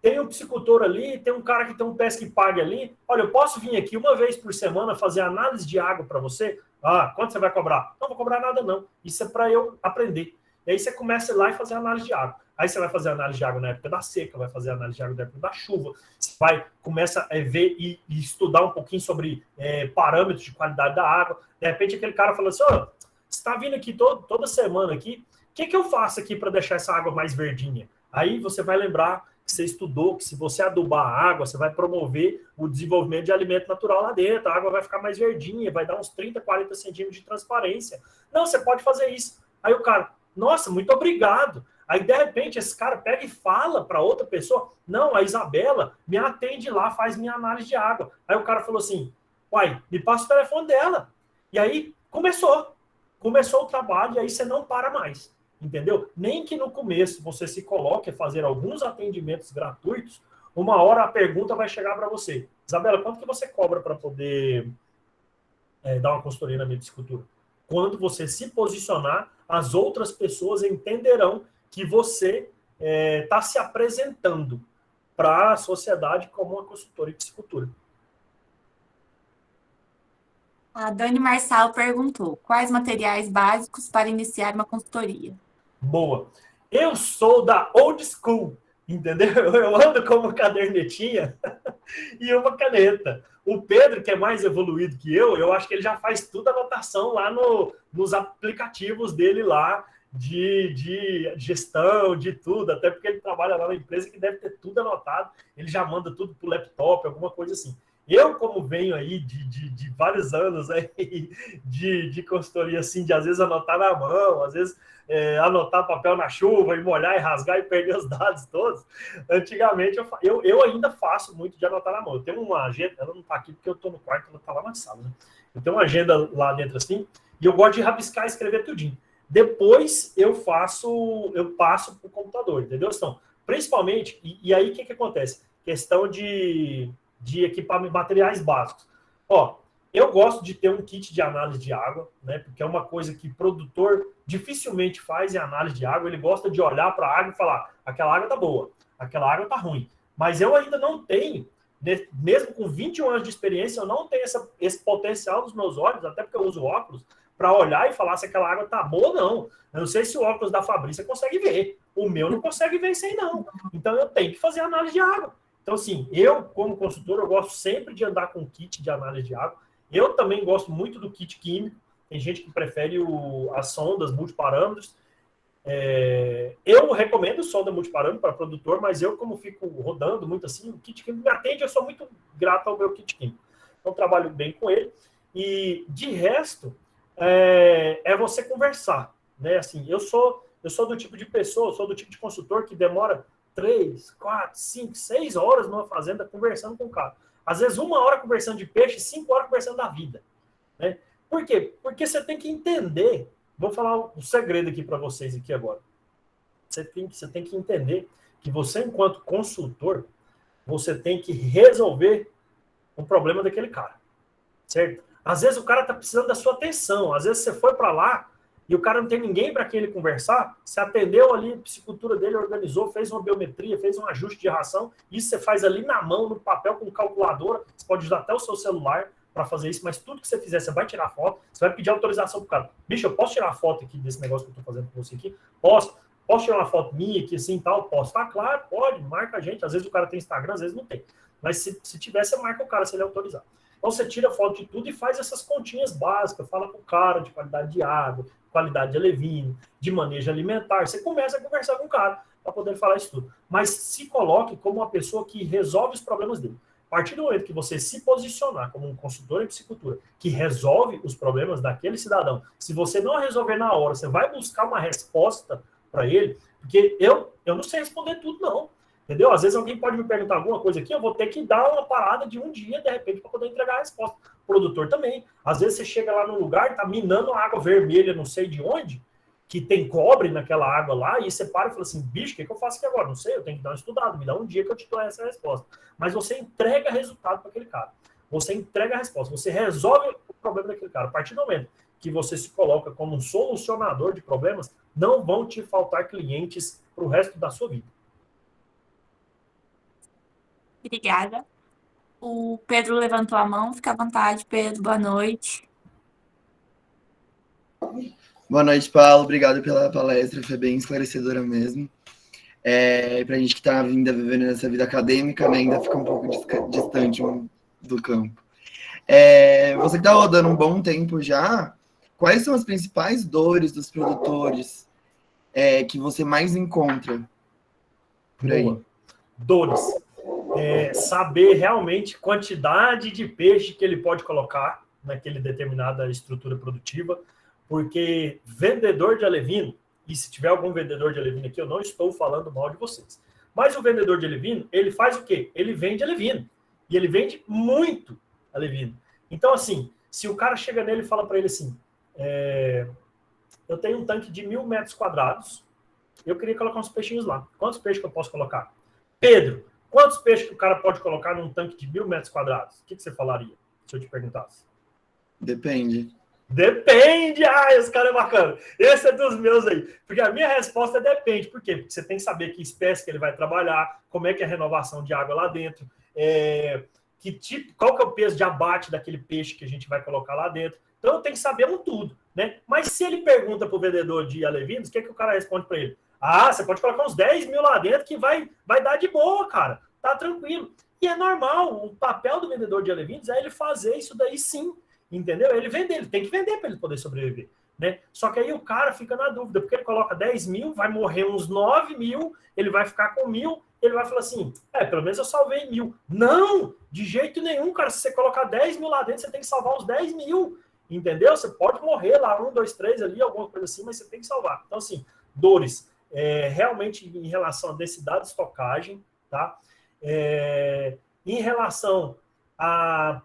Speaker 2: tem um piscicultor ali, tem um cara que tem um pesca e pague ali. Olha, eu posso vir aqui uma vez por semana fazer análise de água para você? Ah, quanto você vai cobrar? Não vou cobrar nada, não. Isso é para eu aprender. E aí você começa lá e fazer análise de água. Aí você vai fazer análise de água na época da seca, vai fazer análise de água na época da chuva. Você começa a ver e estudar um pouquinho sobre parâmetros de qualidade da água. De repente aquele cara fala assim, você está vindo aqui toda semana aqui, o que eu faço aqui para deixar essa água mais verdinha? Aí você vai lembrar que você estudou que se você adubar a água, você vai promover o desenvolvimento de alimento natural lá dentro, a água vai ficar mais verdinha, vai dar uns 30, 40 centímetros de transparência. Não, você pode fazer isso. Aí o cara, nossa, muito obrigado. Aí, de repente, esse cara pega e fala para outra pessoa, não, a Isabela me atende lá, faz minha análise de água. Aí o cara falou assim, uai, me passa o telefone dela. E aí, começou o trabalho, e aí você não para mais. Entendeu? Nem que no começo você se coloque a fazer alguns atendimentos gratuitos, uma hora a pergunta vai chegar para você. Isabela, quanto que você cobra para poder dar uma consultoria na minha piscicultura? Quando você se posicionar, as outras pessoas entenderão que você está se apresentando para a sociedade como uma consultora em piscicultura.
Speaker 1: A Dani Marçal perguntou: quais materiais básicos para iniciar uma consultoria?
Speaker 2: Boa. Eu sou da old school, entendeu? Eu ando com uma cadernetinha e uma caneta. O Pedro, que é mais evoluído que eu acho que ele já faz tudo anotação lá nos aplicativos dele lá de gestão, de tudo, até porque ele trabalha lá na empresa que deve ter tudo anotado, ele já manda tudo pro laptop, alguma coisa assim. Eu, como venho aí de vários anos aí de consultoria, assim, de às vezes anotar na mão, às vezes anotar papel na chuva e molhar e rasgar e perder os dados todos, antigamente eu ainda faço muito de anotar na mão. Eu tenho uma agenda, ela não está aqui porque eu estou no quarto, ela está lá na sala, né? Eu tenho uma agenda lá dentro assim, e eu gosto de rabiscar e escrever tudinho. Depois eu passo para o computador, entendeu? Então, principalmente, e aí o que acontece? Questão de equipamento, materiais básicos. Ó, eu gosto de ter um kit de análise de água, né? Porque é uma coisa que produtor dificilmente faz em análise de água, ele gosta de olhar para a água e falar, aquela água está boa, aquela água está ruim. Mas eu ainda não tenho, mesmo com 21 anos de experiência, eu não tenho esse potencial nos meus olhos, até porque eu uso óculos, para olhar e falar se aquela água está boa ou não. Eu não sei se o óculos da Fabrícia consegue ver. O meu não consegue ver isso aí, não. Então, eu tenho que fazer análise de água. Então, assim, eu, como consultor, eu gosto sempre de andar com kit de análise de água. Eu também gosto muito do kit químico. Tem gente que prefere as sondas multiparâmetros. Eu recomendo sonda multiparâmetro para produtor, mas eu, como fico rodando muito assim, o kit químico me atende, eu sou muito grato ao meu kit químico. Então, trabalho bem com ele. E, de resto, é você conversar, né? Assim, eu sou do tipo de pessoa, eu sou do tipo de consultor que demora 3, 4, 5, 6 horas numa fazenda conversando com o cara. Às vezes 1 hora conversando de peixe, 5 horas conversando da vida, né? Por quê? Porque você tem que entender. Vou falar um segredo aqui para vocês aqui agora. Você tem que entender que você, enquanto consultor, você tem que resolver o problema daquele cara, certo? Às vezes o cara está precisando da sua atenção. Às vezes você foi para lá e o cara não tem ninguém para quem ele conversar. Você atendeu ali, a psicultura dele organizou, fez uma biometria, fez um ajuste de ração. Isso você faz ali na mão, no papel, com calculadora. Você pode usar até o seu celular para fazer isso, mas tudo que você fizer, você vai tirar foto, você vai pedir autorização pro cara. Bicho, eu posso tirar foto aqui desse negócio que eu tô fazendo com você aqui? Posso. Posso tirar uma foto minha aqui, assim, tal? Posso. Tá, claro, pode, marca a gente. Às vezes o cara tem Instagram, às vezes não tem. Mas se tiver, você marca o cara, se ele autorizar. Então você tira foto de tudo e faz essas continhas básicas, fala com o cara de qualidade de água, qualidade de alevino, de manejo alimentar. Você começa a conversar com o cara para poder falar isso tudo. Mas se coloque como uma pessoa que resolve os problemas dele. A partir do momento que você se posicionar como um consultor em piscicultura que resolve os problemas daquele cidadão, se você não resolver na hora, você vai buscar uma resposta para ele, porque eu não sei responder tudo, não. Entendeu? Às vezes alguém pode me perguntar alguma coisa aqui, eu vou ter que dar uma parada de um dia, de repente, para poder entregar a resposta. O produtor também. Às vezes você chega lá no lugar, tá minando água vermelha, não sei de onde, que tem cobre naquela água lá, e você para e fala assim, bicho, o que eu faço aqui agora? Não sei, eu tenho que dar uma estudada, me dá um dia que eu te dou essa resposta. Mas você entrega resultado para aquele cara. Você entrega a resposta, você resolve o problema daquele cara. A partir do momento que você se coloca como um solucionador de problemas, não vão te faltar clientes para o resto da sua vida.
Speaker 1: Obrigada. O Pedro levantou a mão. Fica à vontade, Pedro. Boa noite.
Speaker 4: Boa noite, Paulo. Obrigado pela palestra. Foi bem esclarecedora mesmo. Para a gente que está ainda vivendo nessa vida acadêmica, né, ainda fica um pouco distante do campo. Você que está rodando um bom tempo já, quais são as principais dores dos produtores que você mais encontra por aí?
Speaker 2: Boa. Dores. Saber realmente quantidade de peixe que ele pode colocar naquele determinada estrutura produtiva, porque vendedor de alevino, e se tiver algum vendedor de alevino aqui, eu não estou falando mal de vocês, mas o vendedor de alevino, ele faz o quê? Ele vende alevino, e ele vende muito alevino. Então, assim, se o cara chega nele e fala para ele assim, eu tenho um tanque de 1.000 metros quadrados, eu queria colocar uns peixinhos lá. Quantos peixes que eu posso colocar? Pedro, quantos peixes que o cara pode colocar num tanque de 1.000 metros quadrados? O que você falaria, se eu te perguntasse?
Speaker 4: Depende.
Speaker 2: Depende! Esse cara é bacana. Esse é dos meus aí. Porque a minha resposta é depende. Por quê? Porque você tem que saber que espécie que ele vai trabalhar, como é que é a renovação de água lá dentro, qual que é o peso de abate daquele peixe que a gente vai colocar lá dentro. Então eu tenho que saber tudo, né? Mas se ele pergunta para o vendedor de alevinos, o que o cara responde para ele? Você pode colocar uns 10 mil lá dentro que vai dar de boa, cara. Tá tranquilo. E é normal. O papel do vendedor de alevinos é ele fazer isso daí sim. Entendeu? Ele tem que vender para ele poder sobreviver, né? Só que aí o cara fica na dúvida, porque ele coloca 10 mil, vai morrer uns 9 mil, ele vai ficar com 1.000, ele vai falar assim, pelo menos eu salvei 1.000. Não, de jeito nenhum, cara. Se você colocar 10 mil lá dentro, você tem que salvar os 10 mil, entendeu? Você pode morrer lá, 1, 2, 3 ali, alguma coisa assim, mas você tem que salvar. Então, assim, dores, realmente em relação à densidade de estocagem, tá? Em relação a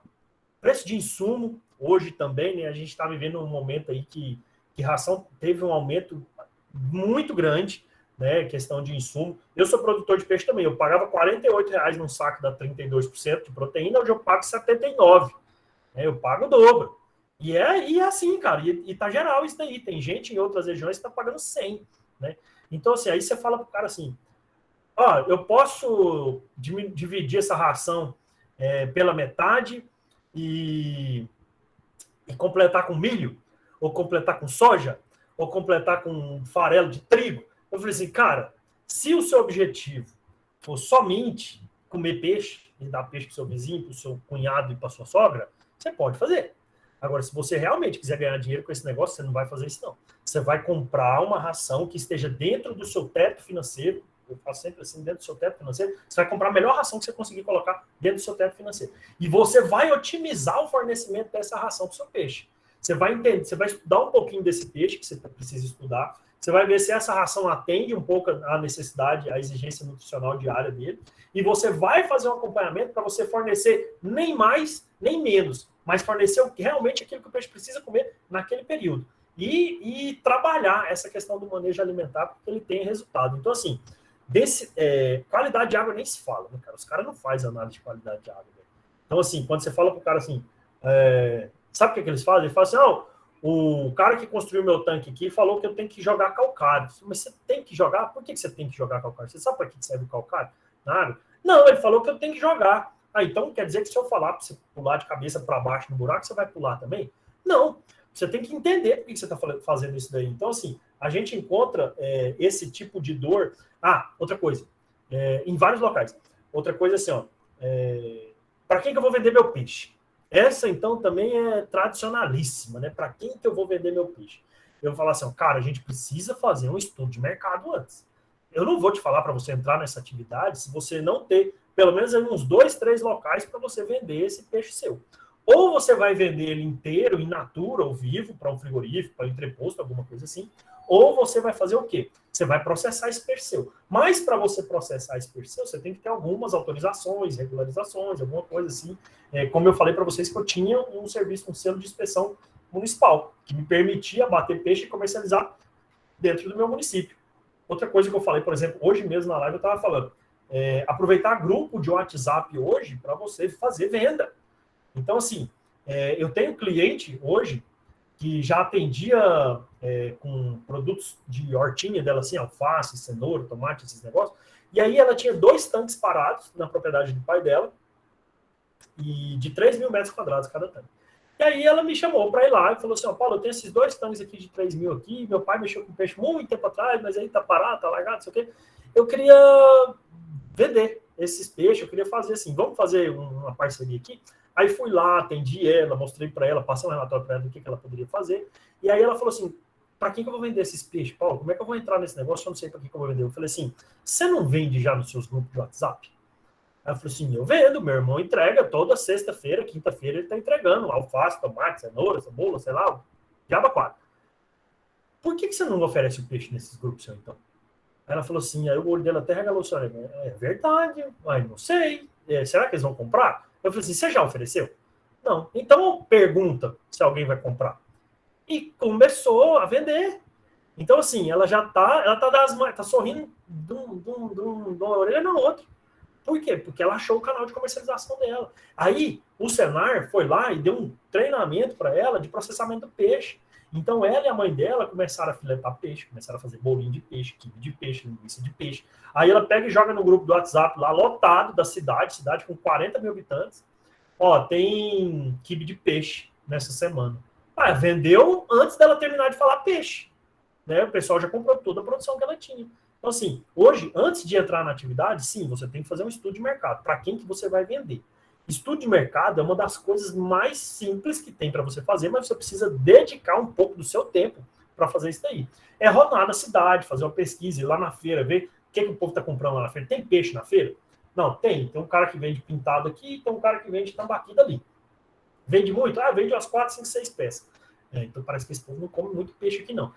Speaker 2: preço de insumo, hoje também, né, a gente está vivendo um momento aí que ração teve um aumento muito grande, né, questão de insumo. Eu sou produtor de peixe também, eu pagava R$48 num saco da 32% de proteína, hoje eu pago 79, né, eu pago o dobro. E é assim, cara, e tá geral isso daí. Tem gente em outras regiões que tá pagando 100, né? Então, assim, aí você fala pro cara assim, ó, eu posso dividir essa ração pela metade e completar com milho, ou completar com soja, ou completar com farelo de trigo. Eu falei assim, cara, se o seu objetivo for somente comer peixe, e dar peixe pro seu vizinho, pro seu cunhado e pra sua sogra, você pode fazer. Agora, se você realmente quiser ganhar dinheiro com esse negócio, você não vai fazer isso, não. Você vai comprar uma ração que esteja dentro do seu teto financeiro. Eu faço sempre assim, dentro do seu teto financeiro. Você vai comprar a melhor ração que você conseguir colocar dentro do seu teto financeiro. E você vai otimizar o fornecimento dessa ração para o seu peixe. Você vai entender, você vai estudar um pouquinho desse peixe que você precisa estudar. Você vai ver se essa ração atende um pouco à necessidade, à exigência nutricional diária dele. E você vai fazer um acompanhamento para você fornecer nem mais, nem menos, mas fornecer realmente aquilo que o peixe precisa comer naquele período. E trabalhar essa questão do manejo alimentar para que ele tenha resultado. Então, assim, qualidade de água nem se fala, né, cara? Os caras não fazem análise de qualidade de água. Né? Então, assim, quando você fala pro cara assim, sabe o que eles fazem? Eles falam assim, não, o cara que construiu meu tanque aqui falou que eu tenho que jogar calcário. Mas você tem que jogar? Por que você tem que jogar calcário? Você sabe para que serve o calcário? Nada. Não, ele falou que eu tenho que jogar. Ah, então quer dizer que se eu falar para você pular de cabeça para baixo no buraco, você vai pular também? Não. Você tem que entender por que você está fazendo isso daí. Então, assim, a gente encontra esse tipo de dor. Ah, outra coisa. Em vários locais. Outra coisa assim, ó. Para quem que eu vou vender meu peixe? Essa, então, também é tradicionalíssima, né? Para quem que eu vou vender meu peixe? Eu vou falar assim, ó, cara, a gente precisa fazer um estudo de mercado antes. Eu não vou te falar para você entrar nessa atividade se você não ter pelo menos uns 2, 3 locais para você vender esse peixe seu. Ou você vai vender ele inteiro, in natura ou vivo, para um frigorífico, para um entreposto, alguma coisa assim. Ou você vai fazer o quê? Você vai processar esse peixe seu. Mas para você processar esse peixe seu, você tem que ter algumas autorizações, regularizações, alguma coisa assim. Como eu falei para vocês que eu tinha um serviço, um selo de inspeção municipal, que me permitia bater peixe e comercializar dentro do meu município. Outra coisa que eu falei, por exemplo, hoje mesmo na live eu estava falando, aproveitar grupo de WhatsApp hoje para você fazer venda. Então, assim, eu tenho cliente hoje que já atendia com produtos de hortinha dela, assim, alface, cenoura, tomate, esses negócios, e aí ela tinha 2 tanques parados na propriedade do pai dela, e de 3 mil metros quadrados cada tanque. E aí ela me chamou para ir lá e falou assim, ó, Paulo, eu tenho esses 2 tanques aqui de 3 mil aqui, meu pai mexeu com peixe muito tempo atrás, mas aí tá parado, tá largado, não sei o quê. Eu queria vender esses peixes, eu queria fazer assim, vamos fazer uma parceria aqui? Aí fui lá, atendi ela, mostrei para ela, passei um relatório para ela do que ela poderia fazer. E aí ela falou assim, para quem que eu vou vender esses peixes, Paulo? Como é que eu vou entrar nesse negócio? Eu não sei para quem que eu vou vender. Eu falei assim, você não vende já nos seus grupos de WhatsApp? Aí ela falou assim, eu vendo, meu irmão entrega toda sexta-feira, quinta-feira ele está entregando alface, tomate, cenoura, cebola, sei lá, diaba 4. Por que você não oferece o peixe nesses grupos, seu, então? Aí ela falou assim, aí o olho dela até regalou, é verdade, mas não sei, será que eles vão comprar? Eu falei assim, você já ofereceu? Não. Então pergunta se alguém vai comprar. E começou a vender. Então, assim, ela já tá sorrindo de uma orelha na outra. Por quê? Porque ela achou o canal de comercialização dela. Aí, o Senar foi lá e deu um treinamento para ela de processamento do peixe. Então, ela e a mãe dela começaram a filetar peixe, começaram a fazer bolinho de peixe, quibe de peixe, linguiça de peixe. Aí ela pega e joga no grupo do WhatsApp lá, lotado da cidade com 40 mil habitantes. Ó, tem quibe de peixe nessa semana. Vendeu antes dela terminar de falar peixe. Né? O pessoal já comprou toda a produção que ela tinha. Então, assim, hoje, antes de entrar na atividade, sim, você tem que fazer um estudo de mercado. Para quem que você vai vender? Estudo de mercado é uma das coisas mais simples que tem para você fazer, mas você precisa dedicar um pouco do seu tempo para fazer isso daí. É rodar na cidade, fazer uma pesquisa, ir lá na feira, ver o que o povo está comprando lá na feira. Tem peixe na feira? Não, tem. Tem um cara que vende pintado aqui, tem um cara que vende tambaqui dali. Vende muito? Vende umas 4, 5, 6 peças. Então parece que esse povo não come muito peixe aqui, não.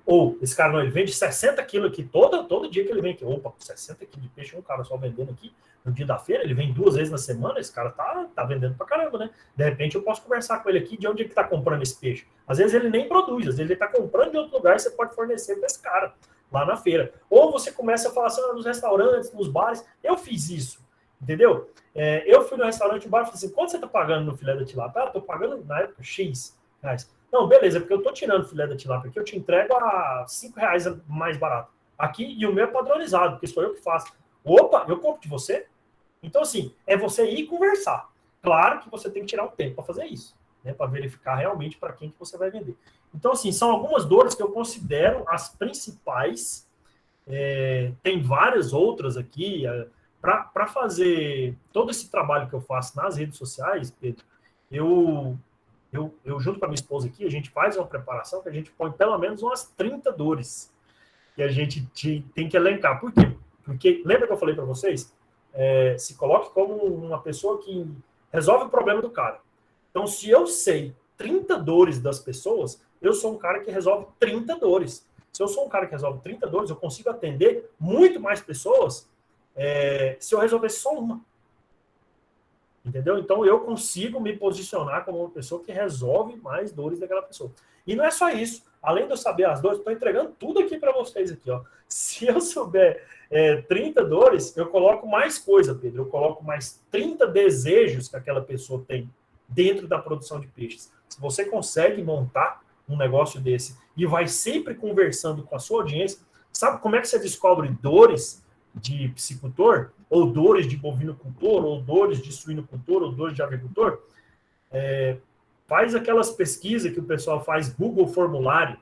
Speaker 2: Ou, esse cara não, ele vende 60 quilos aqui, todo dia que ele vem aqui. Opa, 60 quilos de peixe, um cara só vendendo aqui no dia da feira, ele vem 2 vezes na semana, esse cara tá vendendo pra caramba, né? De repente eu posso conversar com ele aqui de onde ele tá comprando esse peixe. Às vezes ele nem produz, às vezes ele tá comprando de outro lugar e você pode fornecer para esse cara lá na feira. Ou você começa a falar assim, nos restaurantes, nos bares. Eu fiz isso. Entendeu? Eu fui no restaurante, o bar, e falei assim, quanto você está pagando no filé da tilápia? Estou pagando, na época, X reais. Não, beleza, porque eu estou tirando o filé da tilápia aqui, eu te entrego a R$ 5 mais barato. Aqui, e o meu é padronizado, porque sou eu que faço. Opa, eu compro de você? Então, assim, é você ir conversar. Claro que você tem que tirar um tempo para fazer isso, né, para verificar realmente para quem que você vai vender. Então, assim, são algumas dores que eu considero as principais. Tem várias outras aqui. Para fazer todo esse trabalho que eu faço nas redes sociais, Pedro, eu junto com a minha esposa aqui, a gente faz uma preparação que a gente põe pelo menos umas 30 dores que a gente tem que elencar. Por quê? Porque, lembra que eu falei para vocês? Se coloque como uma pessoa que resolve o problema do cara. Então, se eu sei 30 dores das pessoas, eu sou um cara que resolve 30 dores. Se eu sou um cara que resolve 30 dores, eu consigo atender muito mais pessoas se eu resolvesse só uma. Entendeu? Então, eu consigo me posicionar como uma pessoa que resolve mais dores daquela pessoa. E não é só isso. Além de eu saber as dores, estou entregando tudo aqui para vocês aqui, ó. Se eu souber 30 dores, eu coloco mais coisa, Pedro. Eu coloco mais 30 desejos que aquela pessoa tem dentro da produção de peixes. Se você consegue montar um negócio desse e vai sempre conversando com a sua audiência, sabe como é que você descobre dores de piscicultor, ou dores de bovinocultor, ou dores de suinocultor, ou dores de avicultor? Faz aquelas pesquisas que o pessoal faz, Google Formulário,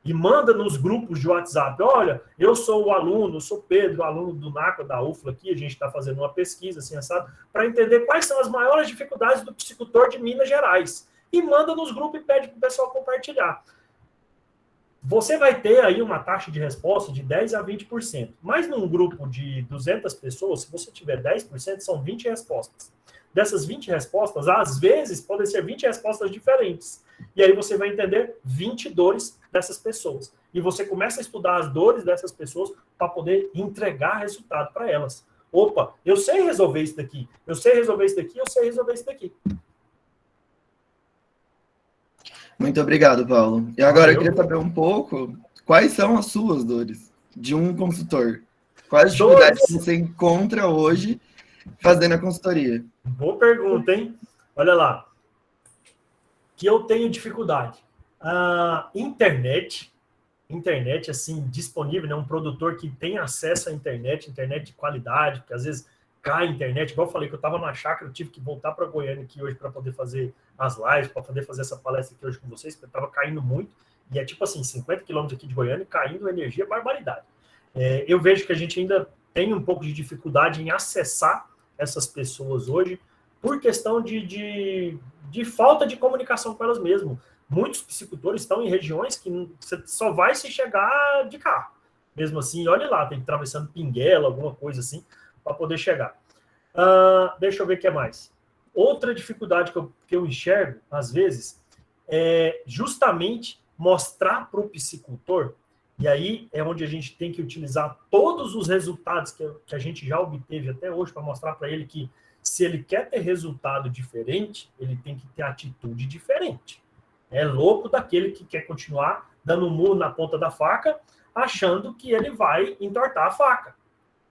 Speaker 2: e manda nos grupos de WhatsApp. Olha, eu sou o aluno, eu sou Pedro, aluno do NACA, da UFLA aqui, a gente está fazendo uma pesquisa, assim, sabe, para entender quais são as maiores dificuldades do piscicultor de Minas Gerais. E manda nos grupos e pede para o pessoal compartilhar. Você vai ter aí uma taxa de resposta de 10% a 20%. Mas num grupo de 200 pessoas, se você tiver 10%, são 20 respostas. Dessas 20 respostas, às vezes, podem ser 20 respostas diferentes. E aí você vai entender 20 dores dessas pessoas. E você começa a estudar as dores dessas pessoas para poder entregar resultado para elas. Opa, eu sei resolver isso daqui, eu sei resolver isso daqui, eu sei resolver isso daqui.
Speaker 4: Muito obrigado, Paulo. E agora eu queria saber um pouco quais são as suas dores de um consultor. Quais dificuldades que você encontra hoje fazendo a consultoria?
Speaker 2: Boa pergunta, hein? Olha lá. Que eu tenho dificuldade. Internet, assim, disponível, né? Um produtor que tem acesso à internet de qualidade, porque às vezes cai a internet, igual eu falei que eu estava numa chácara, eu tive que voltar para Goiânia aqui hoje para poder fazer as lives, para poder fazer essa palestra aqui hoje com vocês, porque eu estava caindo muito, e é tipo assim, 50 quilômetros aqui de Goiânia, caindo energia, barbaridade. Eu vejo que a gente ainda tem um pouco de dificuldade em acessar essas pessoas hoje, por questão de falta de comunicação com elas mesmas. Muitos piscicultores estão em regiões que você só vai se chegar de carro. Mesmo assim, olha lá, tem que ir atravessando Pinguela, alguma coisa assim, para poder chegar. Deixa eu ver o que é mais. Outra dificuldade que eu enxergo, às vezes, é justamente mostrar para o piscicultor, e aí é onde a gente tem que utilizar todos os resultados que a gente já obteve até hoje para mostrar para ele que se ele quer ter resultado diferente, ele tem que ter atitude diferente. É louco daquele que quer continuar dando um murro na ponta da faca, achando que ele vai entortar a faca,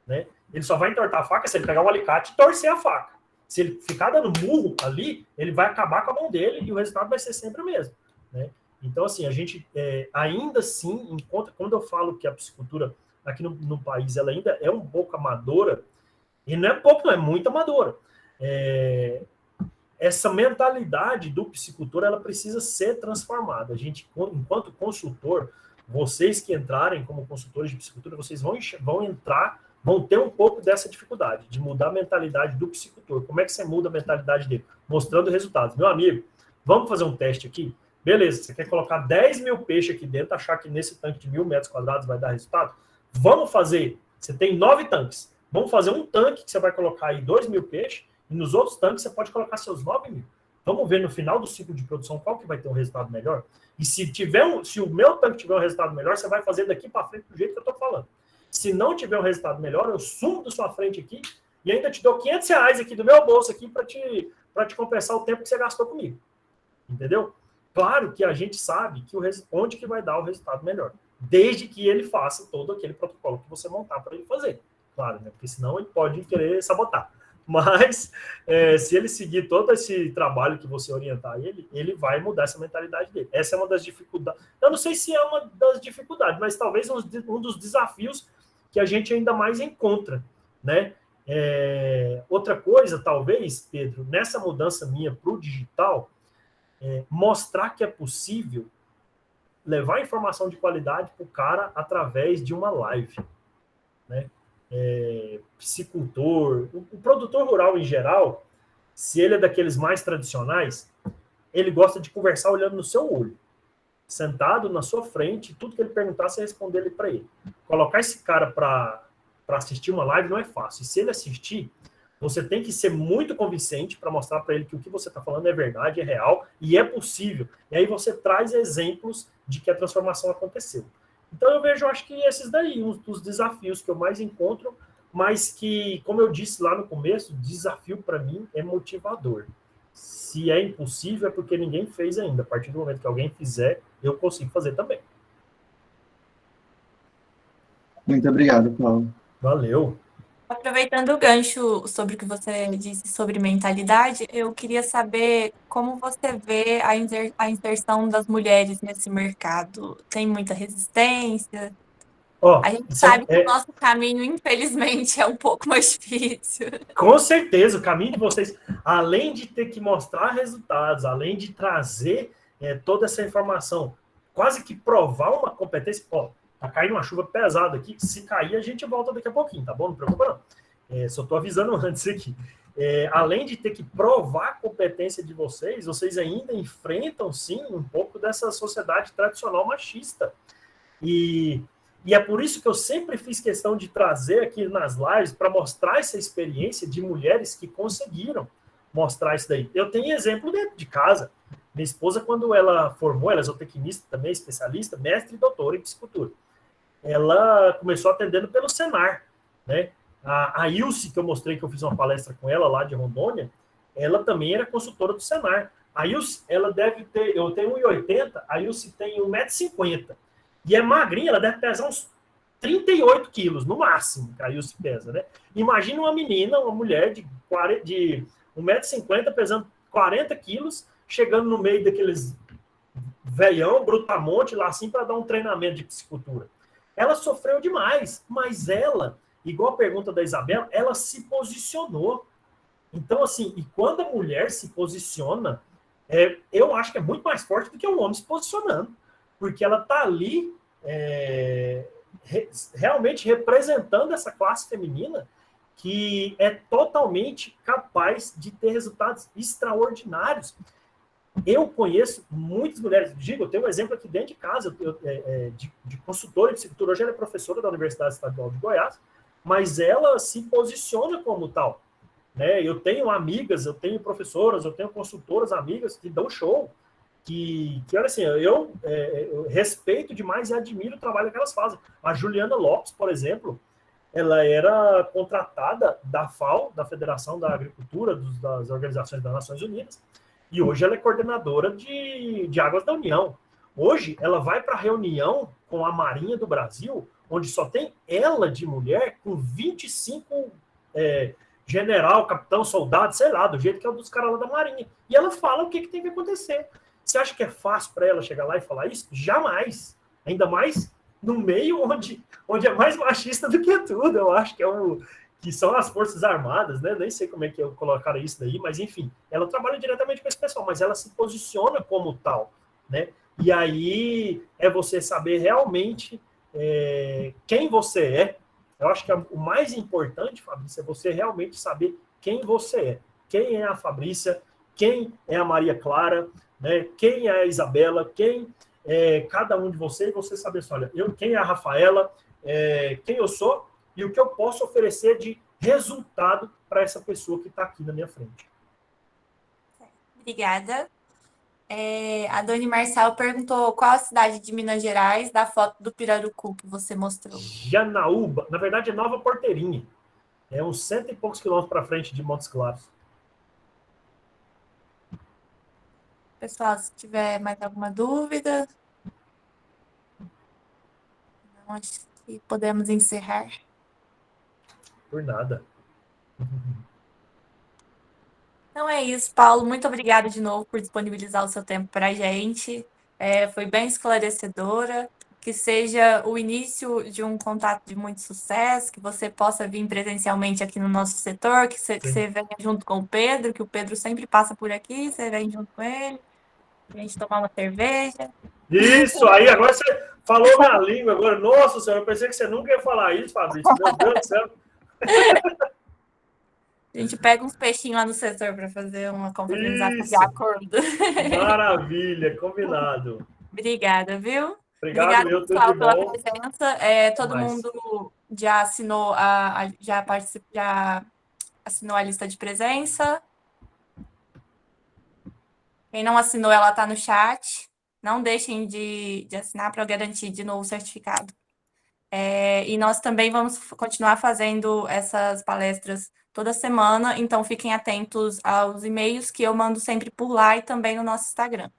Speaker 2: né? Ele só vai entortar a faca se ele pegar um alicate e torcer a faca. Se ele ficar dando murro ali, ele vai acabar com a mão dele e o resultado vai ser sempre o mesmo, né? Então, assim, a gente ainda assim, quando eu falo que a piscicultura aqui no país ela ainda é um pouco amadora, e não é pouco, não, é muito amadora. Essa mentalidade do piscicultor ela precisa ser transformada. A gente, enquanto consultor, vocês que entrarem como consultores de piscicultura, vocês vão ter um pouco dessa dificuldade de mudar a mentalidade do piscicultor. Como é que você muda a mentalidade dele? Mostrando resultados. Meu amigo, vamos fazer um teste aqui? Beleza, você quer colocar 10 mil peixes aqui dentro, achar que nesse tanque de 1.000 metros quadrados vai dar resultado? Vamos fazer. Você tem 9 tanques. Vamos fazer um tanque que você vai colocar aí 2.000 peixes, e nos outros tanques você pode colocar seus 9.000. Vamos ver no final do ciclo de produção qual que vai ter um resultado melhor. E se o meu tanque tiver um resultado melhor, você vai fazer daqui para frente do jeito que eu estou falando. Se não tiver um resultado melhor, eu sumo da sua frente aqui e ainda te dou R$500 aqui do meu bolso aqui para te compensar o tempo que você gastou comigo. Entendeu? Claro que a gente sabe que onde que vai dar o resultado melhor, desde que ele faça todo aquele protocolo que você montar para ele fazer. Claro, né? Porque senão ele pode querer sabotar. Mas se ele seguir todo esse trabalho que você orientar ele vai mudar essa mentalidade dele. Essa é uma das dificuldades. Eu não sei se é uma das dificuldades, mas talvez um dos desafios que a gente ainda mais encontra, né? Outra coisa, talvez, Pedro, nessa mudança minha para o digital, mostrar que é possível levar informação de qualidade para o cara através de uma live, né? Psicultor, o produtor rural em geral, se ele é daqueles mais tradicionais, ele gosta de conversar olhando no seu olho, sentado na sua frente, tudo que ele perguntar, você responder ele para ele. Colocar esse cara para assistir uma live não é fácil. E se ele assistir, você tem que ser muito convincente para mostrar para ele que o que você está falando é verdade, é real e é possível. E aí você traz exemplos de que a transformação aconteceu. Então eu vejo, acho que esses daí, um dos desafios que eu mais encontro, mas que, como eu disse lá no começo, desafio para mim é motivador. Se é impossível é porque ninguém fez ainda. A partir do momento que alguém fizer, eu consigo fazer também.
Speaker 4: Muito obrigado, Paulo.
Speaker 2: Valeu.
Speaker 1: Aproveitando o gancho sobre o que você disse sobre mentalidade, eu queria saber como você vê a inserção das mulheres nesse mercado. Tem muita resistência? A gente sabe que o nosso caminho, infelizmente, é um pouco mais difícil.
Speaker 2: Com certeza, o caminho de vocês, além de ter que mostrar resultados, além de trazer toda essa informação, quase que provar uma competência. Tá caindo uma chuva pesada aqui, se cair a gente volta daqui a pouquinho, tá bom? Não preocupa não. Só tô avisando antes aqui. Além de ter que provar a competência de vocês ainda enfrentam, sim, um pouco dessa sociedade tradicional machista. E é por isso que eu sempre fiz questão de trazer aqui nas lives para mostrar essa experiência de mulheres que conseguiram mostrar isso daí. Eu tenho exemplo dentro de casa. Minha esposa, quando ela formou, ela é zootecnista também, especialista, mestre e doutora em psicultura. Ela começou atendendo pelo Senar, né? A Ilse, que eu mostrei que eu fiz uma palestra com ela lá de Rondônia, ela também era consultora do Senar. A Ilse, ela deve ter, eu tenho 1,80, a Ilse tem 1,50 m. E é magrinha, ela deve pesar uns 38 quilos, no máximo, que a Ilse pesa, né? Imagina uma menina, uma mulher de 1,50 m, pesando 40 quilos, chegando no meio daqueles velhão, brutamonte, lá assim, para dar um treinamento de psicultura. Ela sofreu demais, mas ela, igual a pergunta da Isabela, ela se posicionou. Então, assim, e quando a mulher se posiciona, eu acho que é muito mais forte do que um homem se posicionando, porque ela está ali realmente representando essa classe feminina que é totalmente capaz de ter resultados extraordinários. Eu conheço muitas mulheres, eu tenho um exemplo aqui dentro de casa, de consultora de psicultura. Hoje ela é professora da Universidade Estadual de Goiás, mas ela se posiciona como tal, né? Eu tenho amigas, eu tenho professoras, eu tenho consultoras, amigas que dão show, que olha assim, eu respeito demais e admiro o trabalho que elas fazem. A Juliana Lopes, por exemplo, ela era contratada da FAO, da Federação da Agricultura, das Organizações das Nações Unidas, e hoje ela é coordenadora de Águas da União. Hoje ela vai para a reunião com a Marinha do Brasil, onde só tem ela de mulher, com 25 general, capitão, soldado, sei lá, do jeito que é o dos caras lá da Marinha. E ela fala o que tem que acontecer. Você acha que é fácil para ela chegar lá e falar isso? Jamais. Ainda mais no meio onde é mais machista do que tudo. Eu acho que são as Forças Armadas, né? Nem sei como é que eu colocaram isso daí, mas enfim, ela trabalha diretamente com esse pessoal, mas ela se posiciona como tal, né? E aí é você saber realmente quem você é. Eu acho que o mais importante, Fabrícia, é você realmente saber quem você é. Quem é a Fabrícia, quem é a Maria Clara, né? Quem é a Isabela, quem é cada um de vocês, e você saber assim, olha, quem é a Rafaela, quem eu sou e o que eu posso oferecer de resultado para essa pessoa que está aqui na minha frente.
Speaker 1: Obrigada. A Dani Marçal perguntou qual a cidade de Minas Gerais da foto do Pirarucu que você mostrou.
Speaker 2: Janaúba, na verdade é Nova Porteirinha. É uns 100 e poucos quilômetros para frente de Montes Claros.
Speaker 1: Pessoal, se tiver mais alguma dúvida, não, acho que podemos encerrar.
Speaker 2: Por nada.
Speaker 1: Então é isso, Paulo. Muito obrigada de novo por disponibilizar o seu tempo para a gente. Foi bem esclarecedora. Que seja o início de um contato de muito sucesso, que você possa vir presencialmente aqui no nosso setor, que você venha junto com o Pedro, que o Pedro sempre passa por aqui, você vem junto com ele, a gente tomar uma cerveja.
Speaker 2: Isso, aí agora você falou minha língua agora. Nossa senhora, eu pensei que você nunca ia falar isso, Fabrício. Meu Deus do céu.
Speaker 1: A gente pega uns peixinhos lá no setor para fazer uma confraternização de
Speaker 2: Isso.
Speaker 1: acordo.
Speaker 2: Maravilha, combinado.
Speaker 1: Obrigada, viu?
Speaker 2: Obrigado,
Speaker 1: Obrigada,
Speaker 2: meu, tudo
Speaker 1: pessoal,
Speaker 2: de
Speaker 1: pela
Speaker 2: bom.
Speaker 1: presença. Todo
Speaker 2: Mais.
Speaker 1: mundo já assinou já assinou a lista de presença. Quem não assinou, ela está no chat. Não deixem de assinar para garantir de novo o certificado. E nós também vamos continuar fazendo essas palestras toda semana, então fiquem atentos aos e-mails que eu mando sempre por lá e também no nosso Instagram.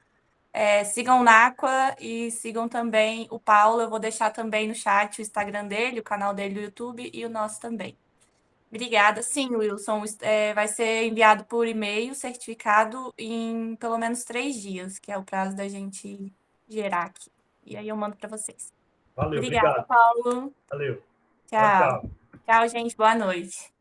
Speaker 1: Sigam o Náqua e sigam também o Paulo. Eu vou deixar também no chat o Instagram dele, o canal dele do YouTube e o nosso também. Obrigada. Sim, Wilson, vai ser enviado por e-mail, certificado em pelo menos 3 dias, que é o prazo da gente gerar aqui. E aí eu mando para vocês.
Speaker 2: Valeu,
Speaker 1: Obrigada,
Speaker 2: obrigado.
Speaker 1: Paulo.
Speaker 2: Valeu.
Speaker 1: Tchau.
Speaker 2: Tchau.
Speaker 1: Tchau, gente. Boa noite.